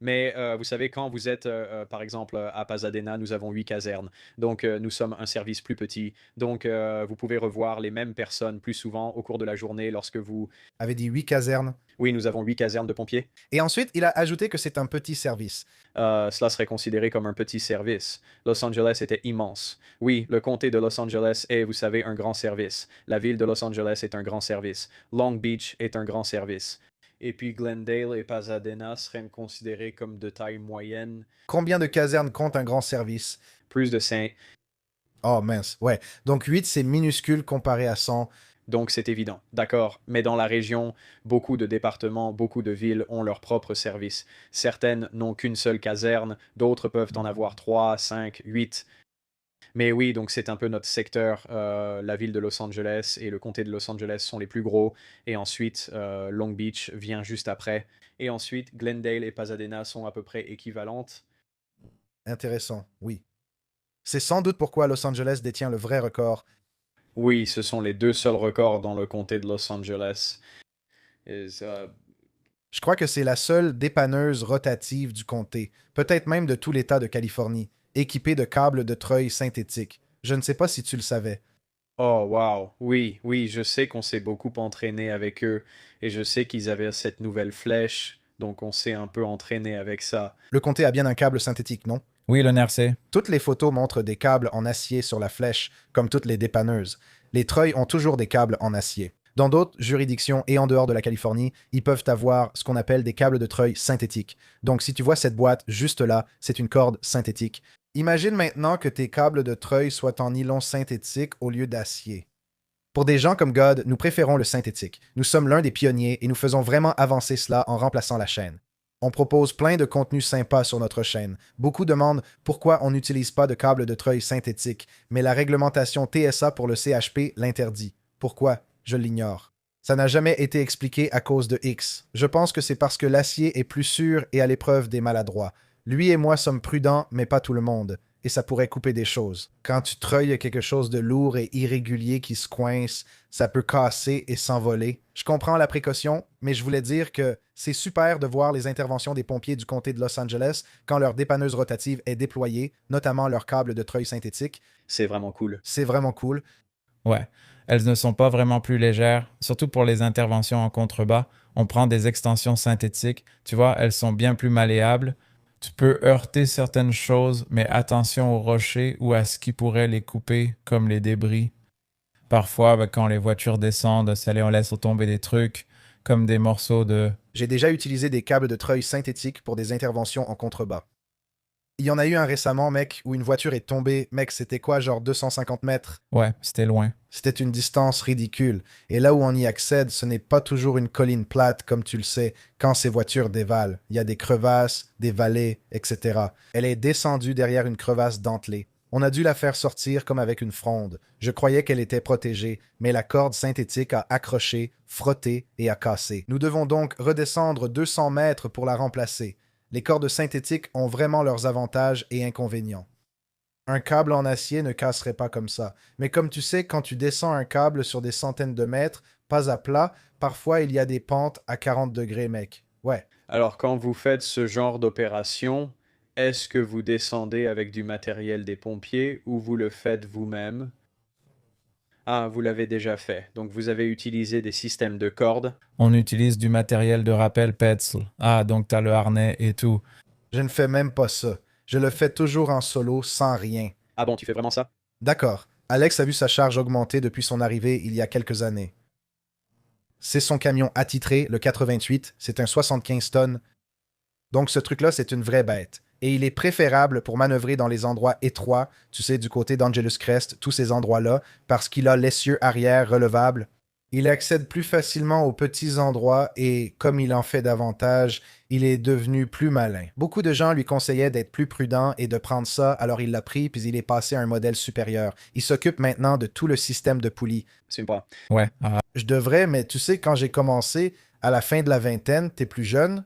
S2: Mais vous savez, quand vous êtes, par exemple, à Pasadena, nous avons 8 casernes. Donc, nous sommes un service plus petit. Donc, vous pouvez revoir les mêmes personnes plus souvent au cours de la journée lorsque vous...
S1: Avait dit 8 casernes.
S2: Oui, nous avons 8 casernes de pompiers.
S1: Et ensuite, il a ajouté que c'est un petit service.
S2: Cela serait considéré comme un petit service. Los Angeles était immense. Oui, le comté de Los Angeles est, vous savez, un grand service. La ville de Los Angeles est un grand service. Long Beach est un grand service. Et puis Glendale et Pasadena seraient considérés comme de taille moyenne.
S1: Combien de casernes compte un grand service?
S2: Plus de 5.
S1: Oh mince, ouais. Donc 8, c'est minuscule comparé à 100.
S2: Donc c'est évident, d'accord. Mais dans la région, beaucoup de départements, beaucoup de villes ont leur propre service. Certaines n'ont qu'une seule caserne, d'autres peuvent en avoir 3, 5, 8. Mais oui, donc c'est un peu notre secteur. La ville de Los Angeles et le comté de Los Angeles sont les plus gros. Et ensuite, Long Beach vient juste après. Et ensuite, Glendale et Pasadena sont à peu près équivalentes.
S1: Intéressant, oui. C'est sans doute pourquoi Los Angeles détient le vrai record.
S2: Oui, ce sont les deux seuls records dans le comté de Los Angeles.
S1: Je crois que c'est la seule dépanneuse rotative du comté, peut-être même de tout l'État de Californie, équipée de câbles de treuil synthétiques. Je ne sais pas si tu le savais.
S2: Oh, wow. Oui, oui, je sais qu'on s'est beaucoup entraîné avec eux. Et je sais qu'ils avaient cette nouvelle flèche. Donc on s'est un peu entraîné avec ça.
S1: Le comté a bien un câble synthétique, non?
S3: Oui, le NRC.
S1: Toutes les photos montrent des câbles en acier sur la flèche, comme toutes les dépanneuses. Les treuils ont toujours des câbles en acier. Dans d'autres juridictions et en dehors de la Californie, ils peuvent avoir ce qu'on appelle des câbles de treuil synthétiques. Donc si tu vois cette boîte juste là, c'est une corde synthétique. Imagine maintenant que tes câbles de treuil soient en nylon synthétique au lieu d'acier. Pour des gens comme God, nous préférons le synthétique. Nous sommes l'un des pionniers et nous faisons vraiment avancer cela en remplaçant la chaîne. On propose plein de contenus sympas sur notre chaîne. Beaucoup demandent pourquoi on n'utilise pas de câbles de treuil synthétique, mais la réglementation TSA pour le CHP l'interdit. Pourquoi? Je l'ignore. Ça n'a jamais été expliqué à cause de X. Je pense que c'est parce que l'acier est plus sûr et à l'épreuve des maladroits. Lui et moi sommes prudents, mais pas tout le monde. Et ça pourrait couper des choses. Quand tu treuilles quelque chose de lourd et irrégulier qui se coince, ça peut casser et s'envoler. Je comprends la précaution, mais je voulais dire que c'est super de voir les interventions des pompiers du comté de Los Angeles quand leur dépanneuse rotative est déployée, notamment leur câble de treuil synthétique.
S2: C'est vraiment cool.
S1: C'est vraiment cool.
S3: Ouais. Elles ne sont pas vraiment plus légères, surtout pour les interventions en contrebas. On prend des extensions synthétiques. Tu vois, elles sont bien plus malléables. Tu peux heurter certaines choses, mais attention aux rochers ou à ce qui pourrait les couper, comme les débris. Parfois, quand les voitures descendent, on laisse tomber des trucs, comme des morceaux de...
S1: J'ai déjà utilisé des câbles de treuil synthétiques pour des interventions en contrebas. Il y en a eu un récemment, mec, où une voiture est tombée. Mec, c'était quoi, genre 250 mètres?
S3: Ouais, c'était loin.
S1: C'était une distance ridicule. Et là où on y accède, ce n'est pas toujours une colline plate, comme tu le sais, quand ces voitures dévalent. Il y a des crevasses, des vallées, etc. Elle est descendue derrière une crevasse dentelée. On a dû la faire sortir comme avec une fronde. Je croyais qu'elle était protégée, mais la corde synthétique a accroché, frotté et a cassé. Nous devons donc redescendre 200 mètres pour la remplacer. Les cordes synthétiques ont vraiment leurs avantages et inconvénients. Un câble en acier ne casserait pas comme ça. Mais comme tu sais, quand tu descends un câble sur des centaines de mètres, pas à plat, parfois il y a des pentes à 40 degrés, mec. Ouais.
S2: Alors quand vous faites ce genre d'opération, est-ce que vous descendez avec du matériel des pompiers ou vous le faites vous-même? Ah, vous l'avez déjà fait. Donc vous avez utilisé des systèmes de cordes.
S3: On utilise du matériel de rappel Petzl. Ah, donc t'as le harnais et tout.
S1: Je ne fais même pas ça. Je le fais toujours en solo, sans rien.
S2: Ah bon, tu fais vraiment ça?
S1: D'accord. Alex a vu sa charge augmenter depuis son arrivée il y a quelques années. C'est son camion attitré, le 428, c'est un 75 tonnes. Donc ce truc-là, c'est une vraie bête. Et il est préférable pour manœuvrer dans les endroits étroits, tu sais, du côté d'Angelus Crest, tous ces endroits-là, parce qu'il a l'essieu arrière relevable. Il accède plus facilement aux petits endroits et, comme il en fait davantage, il est devenu plus malin. Beaucoup de gens lui conseillaient d'être plus prudent et de prendre ça, alors il l'a pris, puis il est passé à un modèle supérieur. Il s'occupe maintenant de tout le système de poulies.
S2: C'est pas.
S3: Ouais. Ah,
S1: Je devrais, mais tu sais, quand j'ai commencé, à la fin de la vingtaine, t'es plus jeune,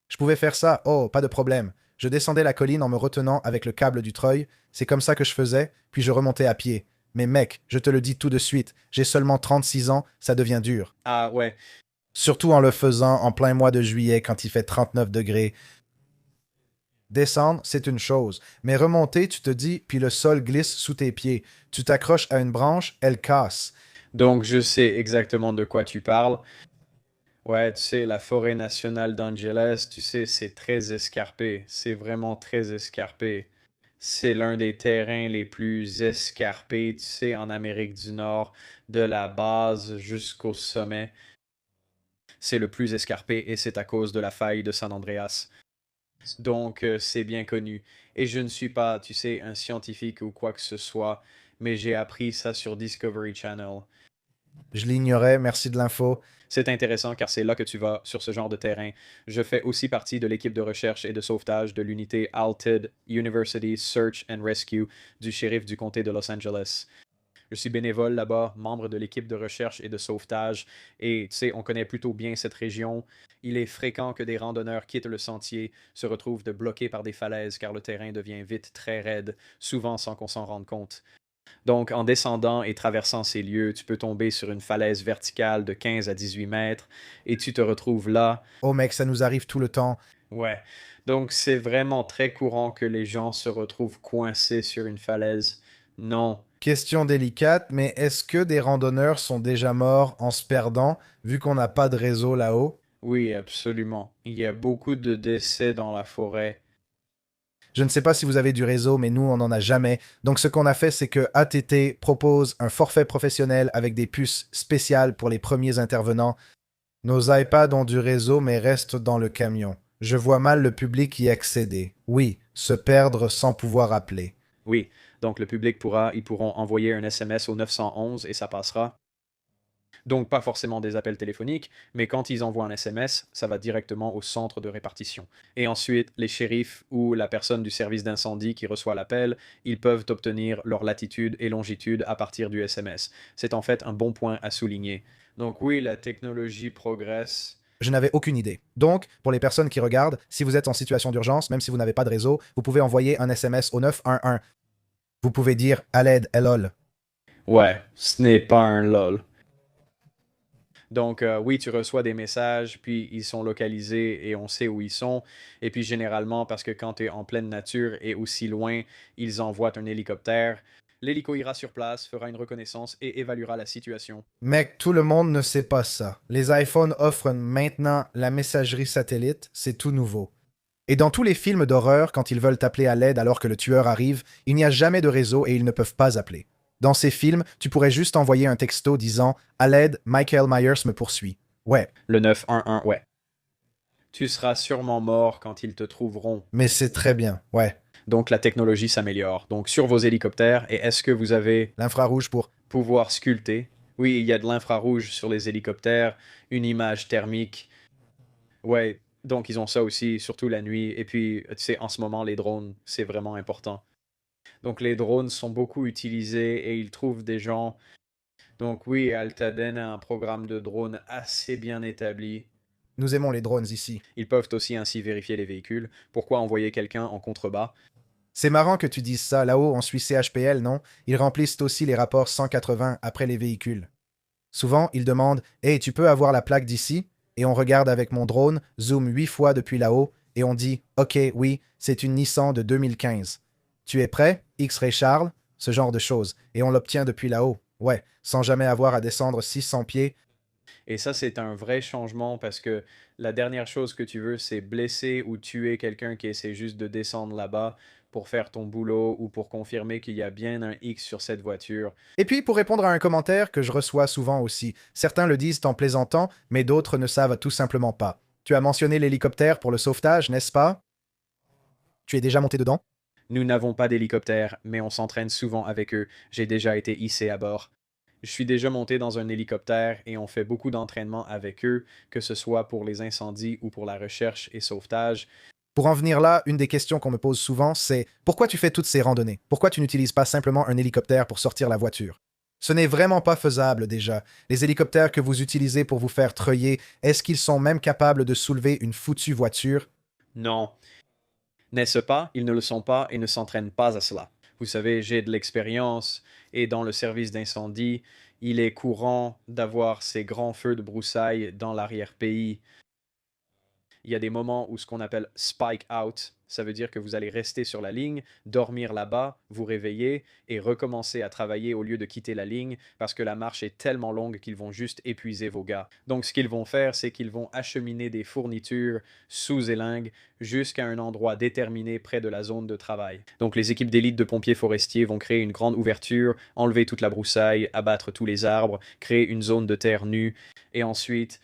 S1: je pouvais faire ça, oh, pas de problème. Je descendais la colline en me retenant avec le câble du treuil, c'est comme ça que je faisais, puis je remontais à pied. Mais mec, je te le dis tout de suite, j'ai seulement 36 ans, ça devient dur.
S2: Ah ouais.
S1: Surtout en le faisant en plein mois de juillet quand il fait 39 degrés. Descendre, c'est une chose, mais remonter, tu te dis, puis le sol glisse sous tes pieds. Tu t'accroches à une branche, elle casse.
S2: Donc je sais exactement de quoi tu parles. Ouais, tu sais, la forêt nationale d'Angeles, tu sais, c'est très escarpé. C'est vraiment très escarpé. C'est l'un des terrains les plus escarpés, tu sais, en Amérique du Nord, de la base jusqu'au sommet. C'est le plus escarpé et c'est à cause de la faille de San Andreas. Donc, c'est bien connu. Et je ne suis pas, tu sais, un scientifique ou quoi que ce soit, mais j'ai appris ça sur Discovery Channel.
S1: Je l'ignorais, merci de l'info.
S2: C'est intéressant car c'est là que tu vas sur ce genre de terrain. Je fais aussi partie de l'équipe de recherche et de sauvetage de l'unité Alted University Search and Rescue du shérif du comté de Los Angeles. Je suis bénévole là-bas, membre de l'équipe de recherche et de sauvetage, et tu sais, on connaît plutôt bien cette région. Il est fréquent que des randonneurs quittent le sentier, se retrouvent de bloqués par des falaises car le terrain devient vite très raide, souvent sans qu'on s'en rende compte. Donc, en descendant et traversant ces lieux, tu peux tomber sur une falaise verticale de 15 à 18 mètres et tu te retrouves là.
S1: Oh mec, ça nous arrive tout le temps.
S2: Ouais. Donc, c'est vraiment très courant que les gens se retrouvent coincés sur une falaise. Non.
S1: Question délicate, mais est-ce que des randonneurs sont déjà morts en se perdant, vu qu'on n'a pas de réseau là-haut?
S2: Oui, absolument. Il y a beaucoup de décès dans la forêt.
S1: Je ne sais pas si vous avez du réseau, mais nous, on n'en a jamais. Donc, ce qu'on a fait, c'est que ATT propose un forfait professionnel avec des puces spéciales pour les premiers intervenants. Nos iPads ont du réseau, mais restent dans le camion. Je vois mal le public y accéder. Oui, se perdre sans pouvoir appeler.
S2: Oui, donc le public ils pourront envoyer un SMS au 911 et ça passera. Donc pas forcément des appels téléphoniques, mais quand ils envoient un SMS, ça va directement au centre de répartition. Et ensuite, les shérifs ou la personne du service d'incendie qui reçoit l'appel, ils peuvent obtenir leur latitude et longitude à partir du SMS. C'est en fait un bon point à souligner. Donc oui, la technologie progresse.
S1: Je n'avais aucune idée. Donc, pour les personnes qui regardent, si vous êtes en situation d'urgence, même si vous n'avez pas de réseau, vous pouvez envoyer un SMS au 911. Vous pouvez dire à l'aide, LOL.
S2: Ouais, ce n'est pas un lol. Donc, oui, tu reçois des messages, puis ils sont localisés et on sait où ils sont. Et puis, généralement, parce que quand tu es en pleine nature et aussi loin, ils envoient un hélicoptère. L'hélico ira sur place, fera une reconnaissance et évaluera la situation.
S1: Mec, tout le monde ne sait pas ça. Les iPhones offrent maintenant la messagerie satellite, c'est tout nouveau. Et dans tous les films d'horreur, quand ils veulent appeler à l'aide alors que le tueur arrive, il n'y a jamais de réseau et ils ne peuvent pas appeler. Dans ces films, tu pourrais juste envoyer un texto disant « À l'aide, Michael Myers me poursuit ». Ouais,
S2: Le 911, ouais. Tu seras sûrement mort quand ils te trouveront.
S1: mais c'est très bien, ouais.
S2: Donc, la technologie s'améliore. Donc, sur vos hélicoptères, et est-ce que vous avez
S1: L'infrarouge pour...
S2: pouvoir sculpter? Oui, il y a de l'infrarouge sur les hélicoptères, une image thermique. Ouais, donc ils ont ça aussi, surtout la nuit. Et puis, tu sais, en ce moment, les drones, c'est vraiment important. Donc les drones sont beaucoup utilisés et ils trouvent des gens. Donc oui, Altaden a un programme de drones assez bien établi.
S1: Nous aimons les drones ici.
S2: Ils peuvent aussi ainsi vérifier les véhicules. Pourquoi envoyer quelqu'un en contrebas?
S1: C'est marrant que tu dises ça. Là-haut, on suit CHPL, non? Ils remplissent aussi les rapports 180 après les véhicules. Souvent, ils demandent « Hey, tu peux avoir la plaque d'ici ?» Et on regarde avec mon drone, zoom 8 fois depuis là-haut, et on dit « Ok, oui, c'est une Nissan de 2015. Tu es prêt? X-Ray Charles ?» Ce genre de choses. Et on l'obtient depuis là-haut. Ouais, sans jamais avoir à descendre 600 pieds.
S2: Et ça, c'est un vrai changement parce que la dernière chose que tu veux, c'est blesser ou tuer quelqu'un qui essaie juste de descendre là-bas pour faire ton boulot ou pour confirmer qu'il y a bien un X sur cette voiture.
S1: Et puis, pour répondre à un commentaire que je reçois souvent aussi, certains le disent en plaisantant, mais d'autres ne savent tout simplement pas. Tu as mentionné l'hélicoptère pour le sauvetage, n'est-ce pas? Tu es déjà monté dedans?
S2: Nous n'avons pas d'hélicoptère, mais on s'entraîne souvent avec eux. J'ai déjà été hissé à bord. Je suis déjà monté dans un hélicoptère et on fait beaucoup d'entraînement avec eux, que ce soit pour les incendies ou pour la recherche et sauvetage.
S1: Pour en venir là, une des questions qu'on me pose souvent, c'est pourquoi tu fais toutes ces randonnées? Pourquoi tu n'utilises pas simplement un hélicoptère pour sortir la voiture? Ce n'est vraiment pas faisable déjà. Les hélicoptères que vous utilisez pour vous faire treuiller, est-ce qu'ils sont même capables de soulever une foutue voiture?
S2: Non, n'est-ce pas? Ils ne le sont pas et ne s'entraînent pas à cela. Vous savez, j'ai de l'expérience et dans le service d'incendie, il est courant d'avoir ces grands feux de broussailles dans l'arrière-pays. Il y a des moments où ce qu'on appelle spike out, ça veut dire que vous allez rester sur la ligne, dormir là-bas, vous réveiller et recommencer à travailler au lieu de quitter la ligne parce que la marche est tellement longue qu'ils vont juste épuiser vos gars. Donc ce qu'ils vont faire, c'est qu'ils vont acheminer des fournitures sous élingue jusqu'à un endroit déterminé près de la zone de travail. Donc les équipes d'élite de pompiers forestiers vont créer une grande ouverture, enlever toute la broussaille, abattre tous les arbres, créer une zone de terre nue et ensuite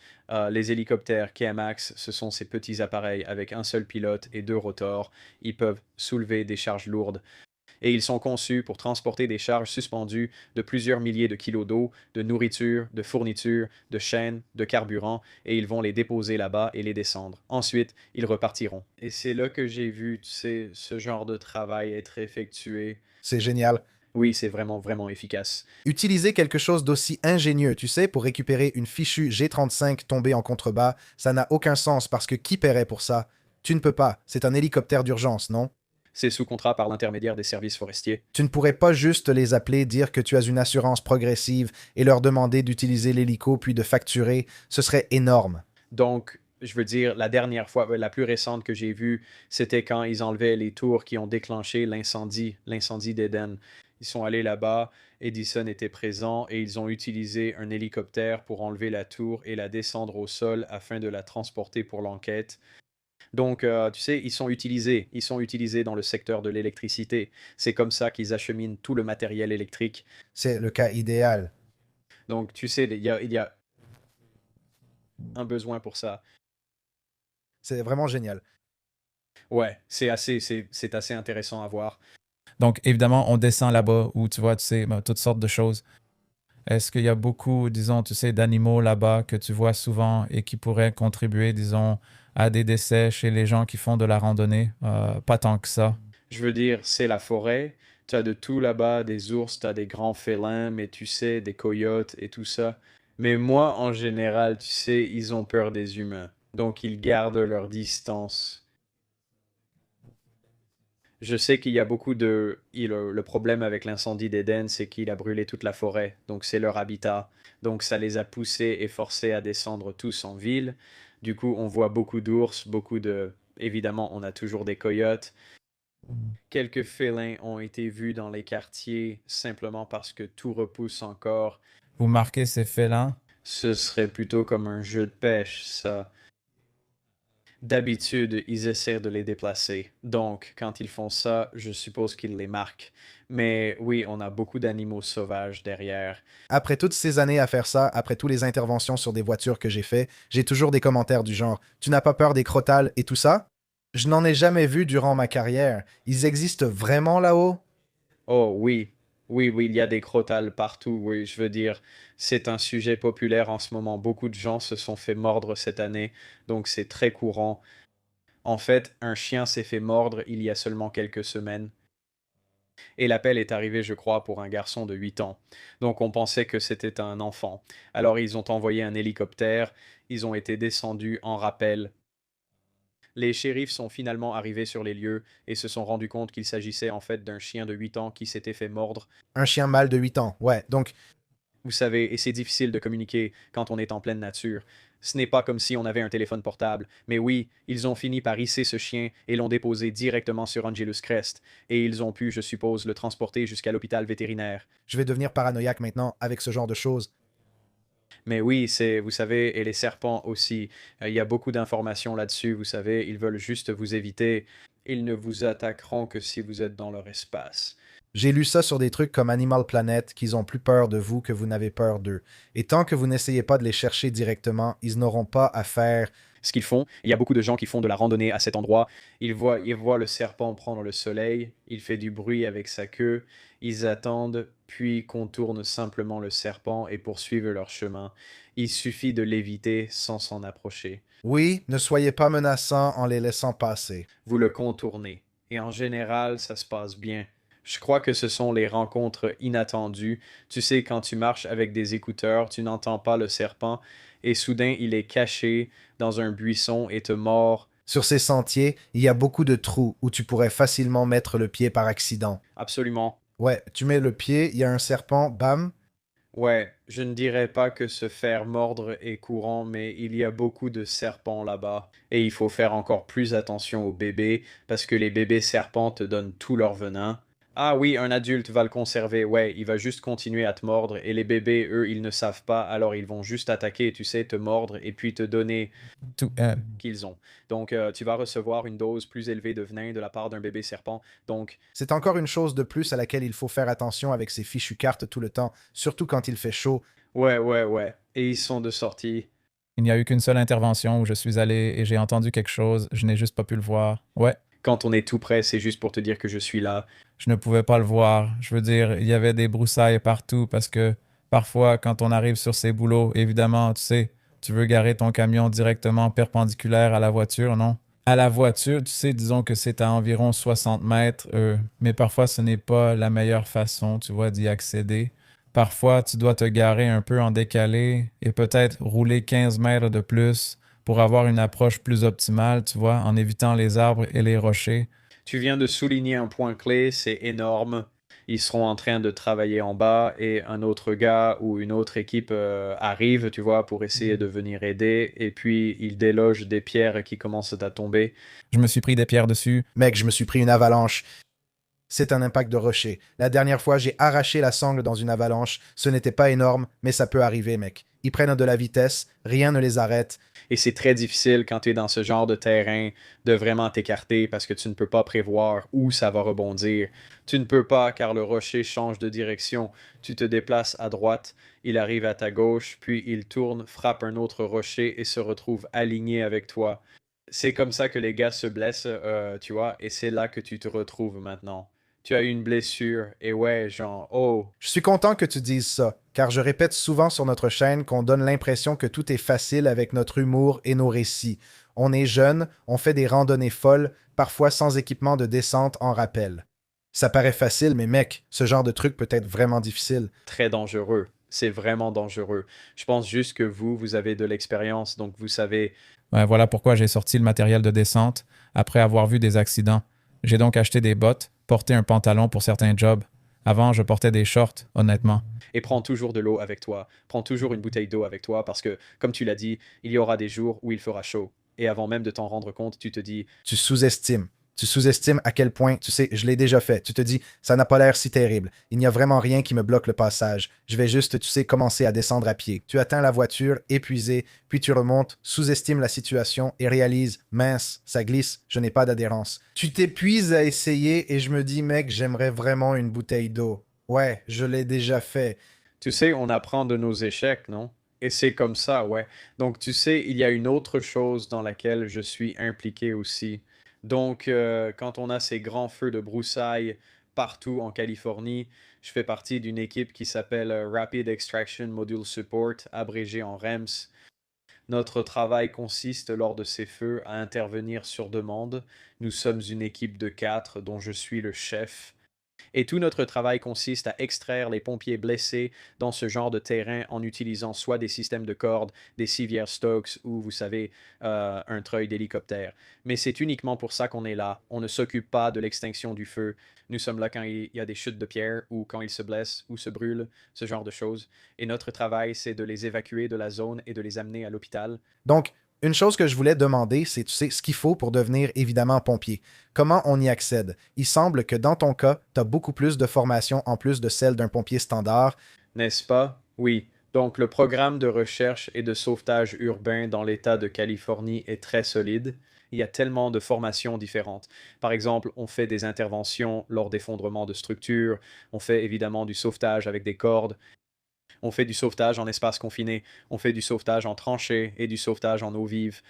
S2: les hélicoptères KMAX, ce sont ces petits appareils avec un seul pilote et deux rotors. Ils peuvent soulever des charges lourdes. Et ils sont conçus pour transporter des charges suspendues de plusieurs milliers de kilos d'eau, de nourriture, de fourniture, de chaînes, de carburant, et ils vont les déposer là-bas et les descendre. Ensuite, ils repartiront. Et c'est là que j'ai vu, tu sais, ce genre de travail être effectué.
S1: C'est génial.
S2: Oui, c'est vraiment, vraiment efficace.
S1: Utiliser quelque chose d'aussi ingénieux, tu sais, pour récupérer une fichue G35 tombée en contrebas, ça n'a aucun sens parce que qui paierait pour ça? Tu ne peux pas. C'est un hélicoptère d'urgence, non?
S2: C'est sous contrat par l'intermédiaire des services forestiers.
S1: Tu ne pourrais pas juste les appeler, dire que tu as une assurance progressive et leur demander d'utiliser l'hélico puis de facturer. Ce serait énorme.
S2: Donc, je veux dire, la dernière fois, la plus récente que j'ai vue, c'était quand ils enlevaient les tours qui ont déclenché l'incendie d'Éden. Ils sont allés là-bas, Edison était présent et ils ont utilisé un hélicoptère pour enlever la tour et la descendre au sol afin de la transporter pour l'enquête. Donc, tu sais, ils sont utilisés dans le secteur de l'électricité. C'est comme ça qu'ils acheminent tout le matériel électrique.
S1: C'est le cas idéal.
S2: Donc, tu sais, il y a un besoin pour ça.
S1: C'est vraiment génial.
S2: Ouais, c'est assez intéressant à voir.
S3: Donc, évidemment, on descend là-bas où tu vois, tu sais, toutes sortes de choses. Est-ce qu'il y a beaucoup, disons, tu sais, d'animaux là-bas que tu vois souvent et qui pourraient contribuer, disons, à des décès chez les gens qui font de la randonnée? Pas tant que ça.
S2: Je veux dire, c'est la forêt. Tu as de tout là-bas, des ours, tu as des grands félins, mais tu sais, des coyotes et tout ça. Mais moi, en général, tu sais, ils ont peur des humains. Donc, ils gardent leur distance. Je sais qu'il y a beaucoup de... Le problème avec l'incendie d'Éden, c'est qu'il a brûlé toute la forêt. Donc, c'est leur habitat. Donc, ça les a poussés et forcés à descendre tous en ville. Du coup, on voit beaucoup d'ours, beaucoup de... Évidemment, on a toujours des coyotes. Quelques félins ont été vus dans les quartiers simplement parce que tout repousse encore.
S3: Vous marquez ces félins?
S2: Ce serait plutôt comme un jeu de pêche, ça. D'habitude, ils essaient de les déplacer. Donc, quand ils font ça, je suppose qu'ils les marquent. Mais oui, on a beaucoup d'animaux sauvages derrière.
S1: Après toutes ces années à faire ça, après toutes les interventions sur des voitures que j'ai fait, j'ai toujours des commentaires du genre Tu n'as pas peur des crotales et tout ça? Je n'en ai jamais vu durant ma carrière. Ils existent vraiment là-haut?
S2: Oh oui, oui, oui, il y a des crotales partout, oui, je veux dire, c'est un sujet populaire en ce moment. Beaucoup de gens se sont fait mordre cette année, donc c'est très courant. En fait, un chien s'est fait mordre il y a seulement quelques semaines. Et l'appel est arrivé, je crois, pour un garçon de 8 ans. Donc on pensait que c'était un enfant. Alors ils ont envoyé un hélicoptère, ils ont été descendus en rappel. Les shérifs sont finalement arrivés sur les lieux et se sont rendus compte qu'il s'agissait en fait d'un chien de 8 ans qui s'était fait mordre.
S1: Un chien mâle de 8 ans, ouais. Donc,
S2: Vous savez, et c'est difficile de communiquer quand on est en pleine nature. Ce n'est pas comme si on avait un téléphone portable, mais oui, ils ont fini par hisser ce chien et l'ont déposé directement sur Angelus Crest, et ils ont pu, je suppose, le transporter jusqu'à l'hôpital vétérinaire.
S1: Je vais devenir paranoïaque maintenant avec ce genre de choses.
S2: Mais oui, vous savez, et les serpents aussi, il y a beaucoup d'informations là-dessus, vous savez, ils veulent juste vous éviter. Ils ne vous attaqueront que si vous êtes dans leur espace.
S1: J'ai lu ça sur des trucs comme Animal Planet, qu'ils ont plus peur de vous que vous n'avez peur d'eux. Et tant que vous n'essayez pas de les chercher directement, ils n'auront pas à faire.
S2: Ce qu'ils font, il y a beaucoup de gens qui font de la randonnée à cet endroit. Ils voient le serpent prendre le soleil, il fait du bruit avec sa queue, ils attendent, puis contournent simplement le serpent et poursuivent leur chemin. Il suffit de l'éviter sans s'en approcher.
S1: Oui, ne soyez pas menaçants en les laissant passer.
S2: Vous le contournez. Et en général, ça se passe bien. Je crois que ce sont les rencontres inattendues. Tu sais, quand tu marches avec des écouteurs, tu n'entends pas le serpent, et soudain il est caché dans un buisson et te mord.
S1: Sur ces sentiers, il y a beaucoup de trous où tu pourrais facilement mettre le pied par accident.
S2: Absolument.
S1: Ouais, tu mets le pied, il y a un serpent, bam.
S2: Ouais, je ne dirais pas que se faire mordre est courant, mais il y a beaucoup de serpents là-bas. Et il faut faire encore plus attention aux bébés, parce que les bébés serpents te donnent tout leur venin. Ah oui, un adulte va le conserver, ouais, il va juste continuer à te mordre, et les bébés, eux, ils ne savent pas, alors ils vont juste attaquer, tu sais, te mordre, et puis te donner
S3: Tout,
S2: qu'ils ont. Donc, tu vas recevoir une dose plus élevée de venin de la part d'un bébé serpent. Donc,
S1: C'est encore une chose de plus à laquelle il faut faire attention avec ces fichues cartes tout le temps, surtout quand il fait chaud.
S2: ouais. Et ils sont de sortie.
S3: il n'y a eu qu'une seule intervention où je suis allé et j'ai entendu quelque chose, je n'ai juste pas pu le voir. Ouais,
S2: Quand on est tout près, c'est juste pour te dire que je suis là.
S3: je ne pouvais pas le voir. Je veux dire, il y avait des broussailles partout parce que parfois, quand on arrive sur ces boulots, évidemment, tu sais, tu veux garer ton camion directement perpendiculaire à la voiture, non? À la voiture, tu sais, disons que c'est à environ 60 mètres, mais parfois ce n'est pas la meilleure façon, tu vois, d'y accéder. Parfois, tu dois te garer un peu en décalé et peut-être rouler 15 mètres de plus pour avoir une approche plus optimale, tu vois, en évitant les arbres et les rochers.
S2: Tu viens de souligner un point clé, c'est énorme. Ils seront en train de travailler en bas et un autre gars ou une autre équipe arrive, tu vois, pour essayer de venir aider. Et puis, ils délogent des pierres qui commencent à tomber.
S3: Je me suis pris des pierres dessus.
S1: Mec, je me suis pris une avalanche. C'est un impact de rocher. La dernière fois, j'ai arraché la sangle dans une avalanche. Ce n'était pas énorme, mais ça peut arriver, mec. Ils prennent de la vitesse, rien ne les arrête.
S2: Et c'est très difficile quand tu es dans ce genre de terrain de vraiment t'écarter parce que tu ne peux pas prévoir où ça va rebondir. Tu ne peux pas car le rocher change de direction. Tu te déplaces à droite, il arrive à ta gauche, puis il tourne, frappe un autre rocher et se retrouve aligné avec toi. C'est comme ça que les gars se blessent, tu vois, et c'est là que tu te retrouves maintenant. Tu as eu une blessure, et ouais, genre, oh,
S1: Je suis content que tu dises ça, car je répète souvent sur notre chaîne qu'on donne l'impression que tout est facile avec notre humour et nos récits. On est jeune, on fait des randonnées folles, parfois sans équipement de descente en rappel. Ça paraît facile, mais mec, ce genre de truc peut être vraiment difficile.
S2: très dangereux. C'est vraiment dangereux. Je pense juste que vous avez de l'expérience, donc vous savez.
S3: Ouais, voilà pourquoi j'ai sorti le matériel de descente après avoir vu des accidents. J'ai donc acheté des bottes, porté un pantalon pour certains jobs. Avant, je portais des shorts, honnêtement.
S2: Et prends toujours de l'eau avec toi. Prends toujours une bouteille d'eau avec toi parce que, comme tu l'as dit, il y aura des jours où il fera chaud. Et avant même de t'en rendre compte, tu te dis,
S1: Tu sous-estimes. Tu sous-estimes à quel point, tu sais, je l'ai déjà fait. Tu te dis, ça n'a pas l'air si terrible. Il n'y a vraiment rien qui me bloque le passage. Je vais juste, tu sais, commencer à descendre à pied. Tu atteins la voiture, épuisé, puis tu remontes, sous-estimes la situation et réalises, mince, ça glisse, je n'ai pas d'adhérence. Tu t'épuises à essayer et je me dis, mec, j'aimerais vraiment une bouteille d'eau. Ouais, je l'ai déjà fait.
S2: tu sais, on apprend de nos échecs, non? Et c'est comme ça, ouais. Donc, tu sais, il y a une autre chose dans laquelle je suis impliqué aussi. Donc, quand on a ces grands feux de broussailles partout en Californie, je fais partie d'une équipe qui s'appelle Rapid Extraction Module Support, abrégé en REMS. Notre travail consiste lors de ces feux à intervenir sur demande. Nous sommes une équipe de 4 dont je suis le chef. Et tout notre travail consiste à extraire les pompiers blessés dans ce genre de terrain en utilisant soit des systèmes de cordes, des civières Stokes ou, vous savez, un treuil d'hélicoptère. Mais c'est uniquement pour ça qu'on est là. On ne s'occupe pas de l'extinction du feu. Nous sommes là quand il y a des chutes de pierre ou quand ils se blessent ou se brûlent, ce genre de choses. Et notre travail, c'est de les évacuer de la zone et de les amener à l'hôpital.
S1: Donc, une chose que je voulais demander, c'est, tu sais, ce qu'il faut pour devenir évidemment pompier. Comment on y accède? Il semble que dans ton cas, tu as beaucoup plus de formation en plus de celle d'un pompier standard.
S2: N'est-ce pas? Oui. Donc, le programme de recherche et de sauvetage urbain dans l'État de Californie est très solide. Il y a tellement de formations différentes. Par exemple, on fait des interventions lors d'effondrements de structures, on fait évidemment du sauvetage avec des cordes, on fait du sauvetage en espace confiné, on fait du sauvetage en tranchée et du sauvetage en eau vive.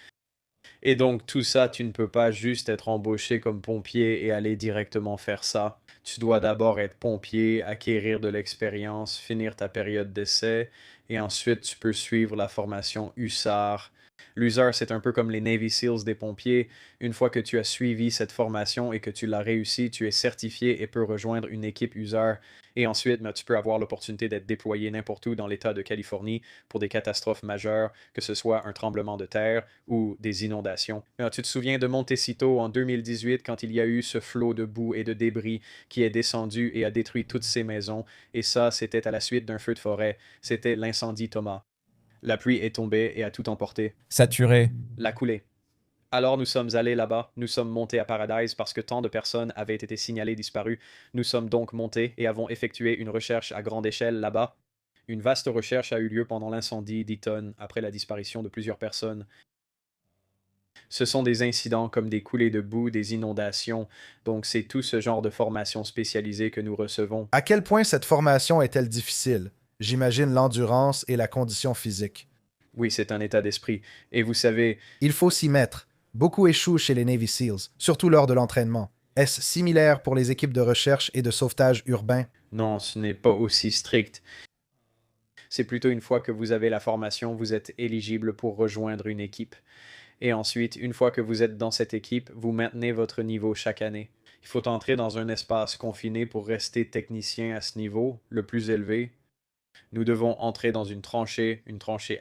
S2: Et donc, tout ça, tu ne peux pas juste être embauché comme pompier et aller directement faire ça. Tu dois d'abord être pompier, acquérir de l'expérience, finir ta période d'essai, et ensuite tu peux suivre la formation USAR. L'USAR, c'est un peu comme les Navy SEALs des pompiers. Une fois que tu as suivi cette formation et que tu l'as réussi, tu es certifié et peux rejoindre une équipe USAR. Et ensuite, tu peux avoir l'opportunité d'être déployé n'importe où dans l'État de Californie pour des catastrophes majeures, que ce soit un tremblement de terre ou des inondations. Tu te souviens de Montecito en 2018 quand il y a eu ce flot de boue et de débris qui est descendu et a détruit toutes ces maisons. Et ça, c'était à la suite d'un feu de forêt. C'était l'incendie Thomas. La pluie est tombée et a tout emporté.
S3: Saturé.
S2: La coulée. Alors nous sommes allés là-bas, nous sommes montés à Paradise parce que tant de personnes avaient été signalées disparues. Nous sommes donc montés et avons effectué une recherche à grande échelle là-bas. Une vaste recherche a eu lieu pendant l'incendie d'Eaton après la disparition de plusieurs personnes. Ce sont des incidents comme des coulées de boue, des inondations, donc c'est tout ce genre de formation spécialisée que nous recevons.
S1: À quel point cette formation est-elle difficile? J'imagine l'endurance et la condition physique.
S2: Oui, c'est un état d'esprit. Et vous savez,
S1: Il faut s'y mettre. Beaucoup échouent chez les Navy SEALs, surtout lors de l'entraînement. Est-ce similaire pour les équipes de recherche et de sauvetage urbain?
S2: non, ce n'est pas aussi strict. C'est plutôt une fois que vous avez la formation, vous êtes éligible pour rejoindre une équipe. Et ensuite, une fois que vous êtes dans cette équipe, vous maintenez votre niveau chaque année. Il faut entrer dans un espace confiné pour rester technicien à ce niveau, le plus élevé. Nous devons entrer dans une tranchée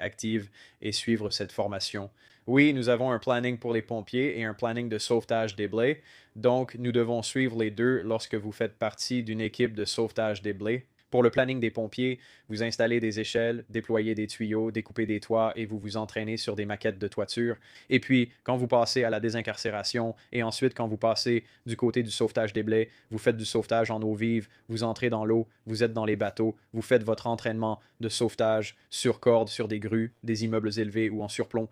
S2: active, et suivre cette formation. Oui, nous avons un planning pour les pompiers et un planning de sauvetage des blés, donc nous devons suivre les deux lorsque vous faites partie d'une équipe de sauvetage des blés. Pour le planning des pompiers, vous installez des échelles, déployez des tuyaux, découpez des toits et vous vous entraînez sur des maquettes de toiture. Et puis, quand vous passez à la désincarcération et ensuite quand vous passez du côté du sauvetage des blés, vous faites du sauvetage en eau vive, vous entrez dans l'eau, vous êtes dans les bateaux, vous faites votre entraînement de sauvetage sur corde, sur des grues, des immeubles élevés ou en surplomb.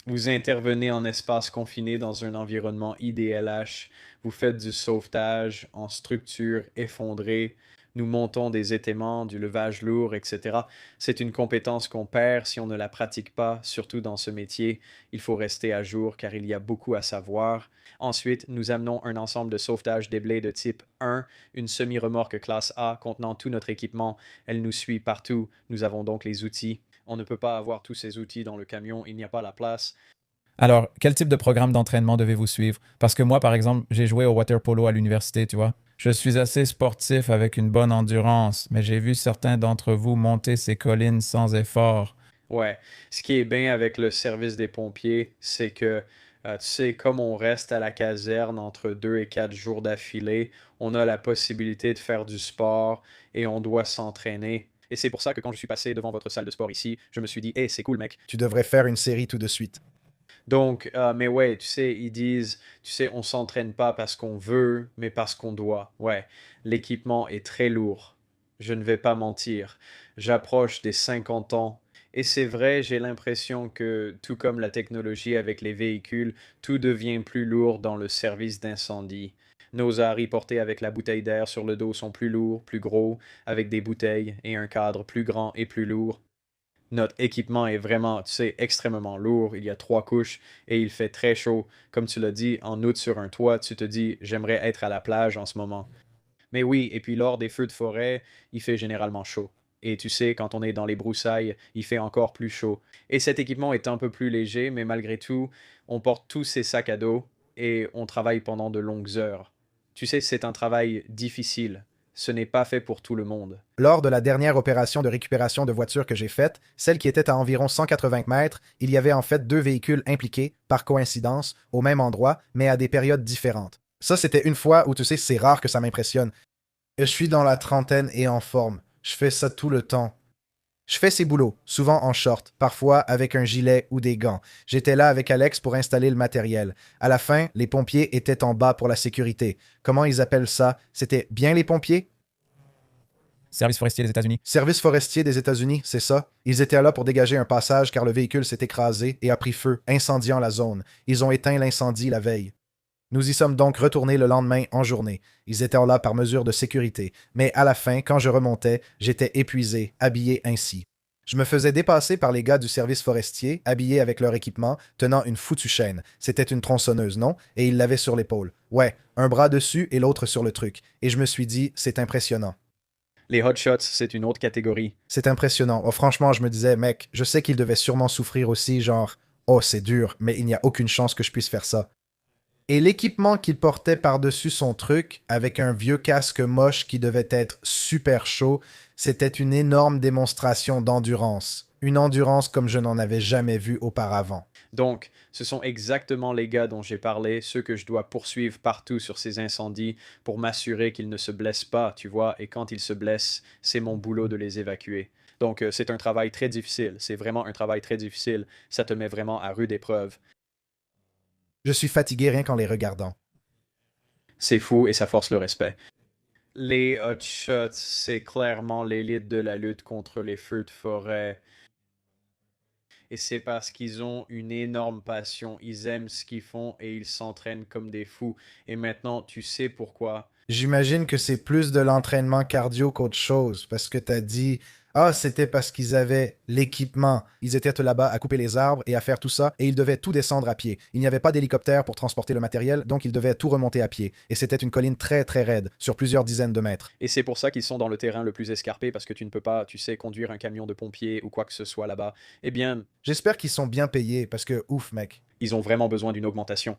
S2: Vous intervenez en espace confiné dans un environnement IDLH. Vous faites du sauvetage en structure effondrée. Nous montons des étaiements, du levage lourd, etc. C'est une compétence qu'on perd si on ne la pratique pas, surtout dans ce métier. Il faut rester à jour car il y a beaucoup à savoir. Ensuite, nous amenons un ensemble de sauvetage des blés de type 1, une semi-remorque classe A contenant tout notre équipement. Elle nous suit partout. Nous avons donc les outils. On ne peut pas avoir tous ces outils dans le camion, il n'y a pas la place.
S3: Alors, quel type de programme d'entraînement devez-vous suivre? Parce que moi, par exemple, j'ai joué au water polo à l'université, tu vois. Je suis assez sportif avec une bonne endurance, mais j'ai vu certains d'entre vous monter ces collines sans effort.
S2: Ouais, ce qui est bien avec le service des pompiers, c'est que, tu sais, comme on reste à la caserne entre 2 et 4 jours d'affilée, on a la possibilité de faire du sport et on doit s'entraîner. Et c'est pour ça que quand je suis passé devant votre salle de sport ici, je me suis dit, hey, c'est cool, mec.
S1: Tu devrais faire une série tout de suite.
S2: Donc, mais ouais, tu sais, ils disent, tu sais, on s'entraîne pas parce qu'on veut, mais parce qu'on doit. Ouais, l'équipement est très lourd. Je ne vais pas mentir. J'approche des 50 ans. Et c'est vrai, j'ai l'impression que, tout comme la technologie avec les véhicules, tout devient plus lourd dans le service d'incendie. Nos arrêts portés avec la bouteille d'air sur le dos sont plus lourds, plus gros, avec des bouteilles et un cadre plus grand et plus lourd. Notre équipement est vraiment, tu sais, extrêmement lourd. Il y a 3 couches et il fait très chaud. Comme tu l'as dit, en août sur un toit, tu te dis, j'aimerais être à la plage en ce moment. Mais oui, et puis lors des feux de forêt, il fait généralement chaud. Et tu sais, quand on est dans les broussailles, il fait encore plus chaud. Et cet équipement est un peu plus léger, mais malgré tout, on porte tous ces sacs à dos et on travaille pendant de longues heures. Tu sais, c'est un travail difficile. Ce n'est pas fait pour tout le monde.
S1: Lors de la dernière opération de récupération de voitures que j'ai faite, celle qui était à environ 180 mètres, il y avait en fait 2 véhicules impliqués, par coïncidence, au même endroit, mais à des périodes différentes. Ça, c'était une fois où, tu sais, c'est rare que ça m'impressionne. Je suis dans la trentaine et en forme. Je fais ça tout le temps. Je fais ces boulots, souvent en short, parfois avec un gilet ou des gants. J'étais là avec Alex pour installer le matériel. À la fin, les pompiers étaient en bas pour la sécurité. Comment ils appellent ça? C'était bien les pompiers?
S3: Service forestier des États-Unis.
S1: Service forestier des États-Unis, c'est ça. Ils étaient là pour dégager un passage car le véhicule s'est écrasé et a pris feu, incendiant la zone. Ils ont éteint l'incendie la veille. Nous y sommes donc retournés le lendemain en journée. Ils étaient là par mesure de sécurité, mais à la fin, quand je remontais, j'étais épuisé, habillé ainsi. Je me faisais dépasser par les gars du service forestier, habillés avec leur équipement, tenant une foutue chaîne. C'était une tronçonneuse, non? Et ils l'avaient sur l'épaule. Ouais, un bras dessus et l'autre sur le truc. Et je me suis dit, c'est impressionnant.
S2: Les hotshots, c'est une autre catégorie.
S1: C'est impressionnant. Oh, franchement, je me disais, mec, je sais qu'ils devaient sûrement souffrir aussi, genre, oh, c'est dur, mais il n'y a aucune chance que je puisse faire ça. Et l'équipement qu'il portait par-dessus son truc, avec un vieux casque moche qui devait être super chaud, c'était une énorme démonstration d'endurance. Une endurance comme je n'en avais jamais vue auparavant.
S2: Donc, ce sont exactement les gars dont j'ai parlé, ceux que je dois poursuivre partout sur ces incendies pour m'assurer qu'ils ne se blessent pas, tu vois, et quand ils se blessent, c'est mon boulot de les évacuer. Donc, c'est un travail très difficile, c'est vraiment un travail très difficile, ça te met vraiment à rude épreuve.
S1: Je suis fatigué rien qu'en les regardant.
S2: C'est fou et ça force le respect. Les hotshots, c'est clairement l'élite de la lutte contre les feux de forêt. Et c'est parce qu'ils ont une énorme passion, ils aiment ce qu'ils font et ils s'entraînent comme des fous. Et maintenant, tu sais pourquoi.
S1: J'imagine que c'est plus de l'entraînement cardio qu'autre chose, parce que t'as dit, ah, c'était parce qu'ils avaient l'équipement. Ils étaient là-bas à couper les arbres et à faire tout ça, et ils devaient tout descendre à pied. Il n'y avait pas d'hélicoptère pour transporter le matériel, donc ils devaient tout remonter à pied. Et c'était une colline très très raide, sur plusieurs dizaines de mètres.
S2: Et c'est pour ça qu'ils sont dans le terrain le plus escarpé, parce que tu ne peux pas, tu sais, conduire un camion de pompiers ou quoi que ce soit là-bas. Eh bien,
S1: J'espère qu'ils sont bien payés, parce que ouf, mec.
S2: ils ont vraiment besoin d'une augmentation.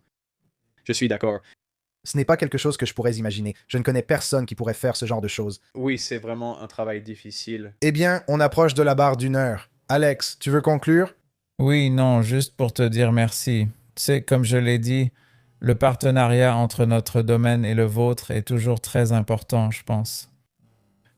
S2: Je suis d'accord.
S1: Ce n'est pas quelque chose que je pourrais imaginer. Je ne connais personne qui pourrait faire ce genre de choses.
S2: Oui, c'est vraiment un travail difficile.
S1: Eh bien, on approche de la barre d'1 heure. Alex, tu veux conclure?
S3: Oui, non, juste pour te dire merci. Tu sais, comme je l'ai dit, le partenariat entre notre domaine et le vôtre est toujours très important, je pense.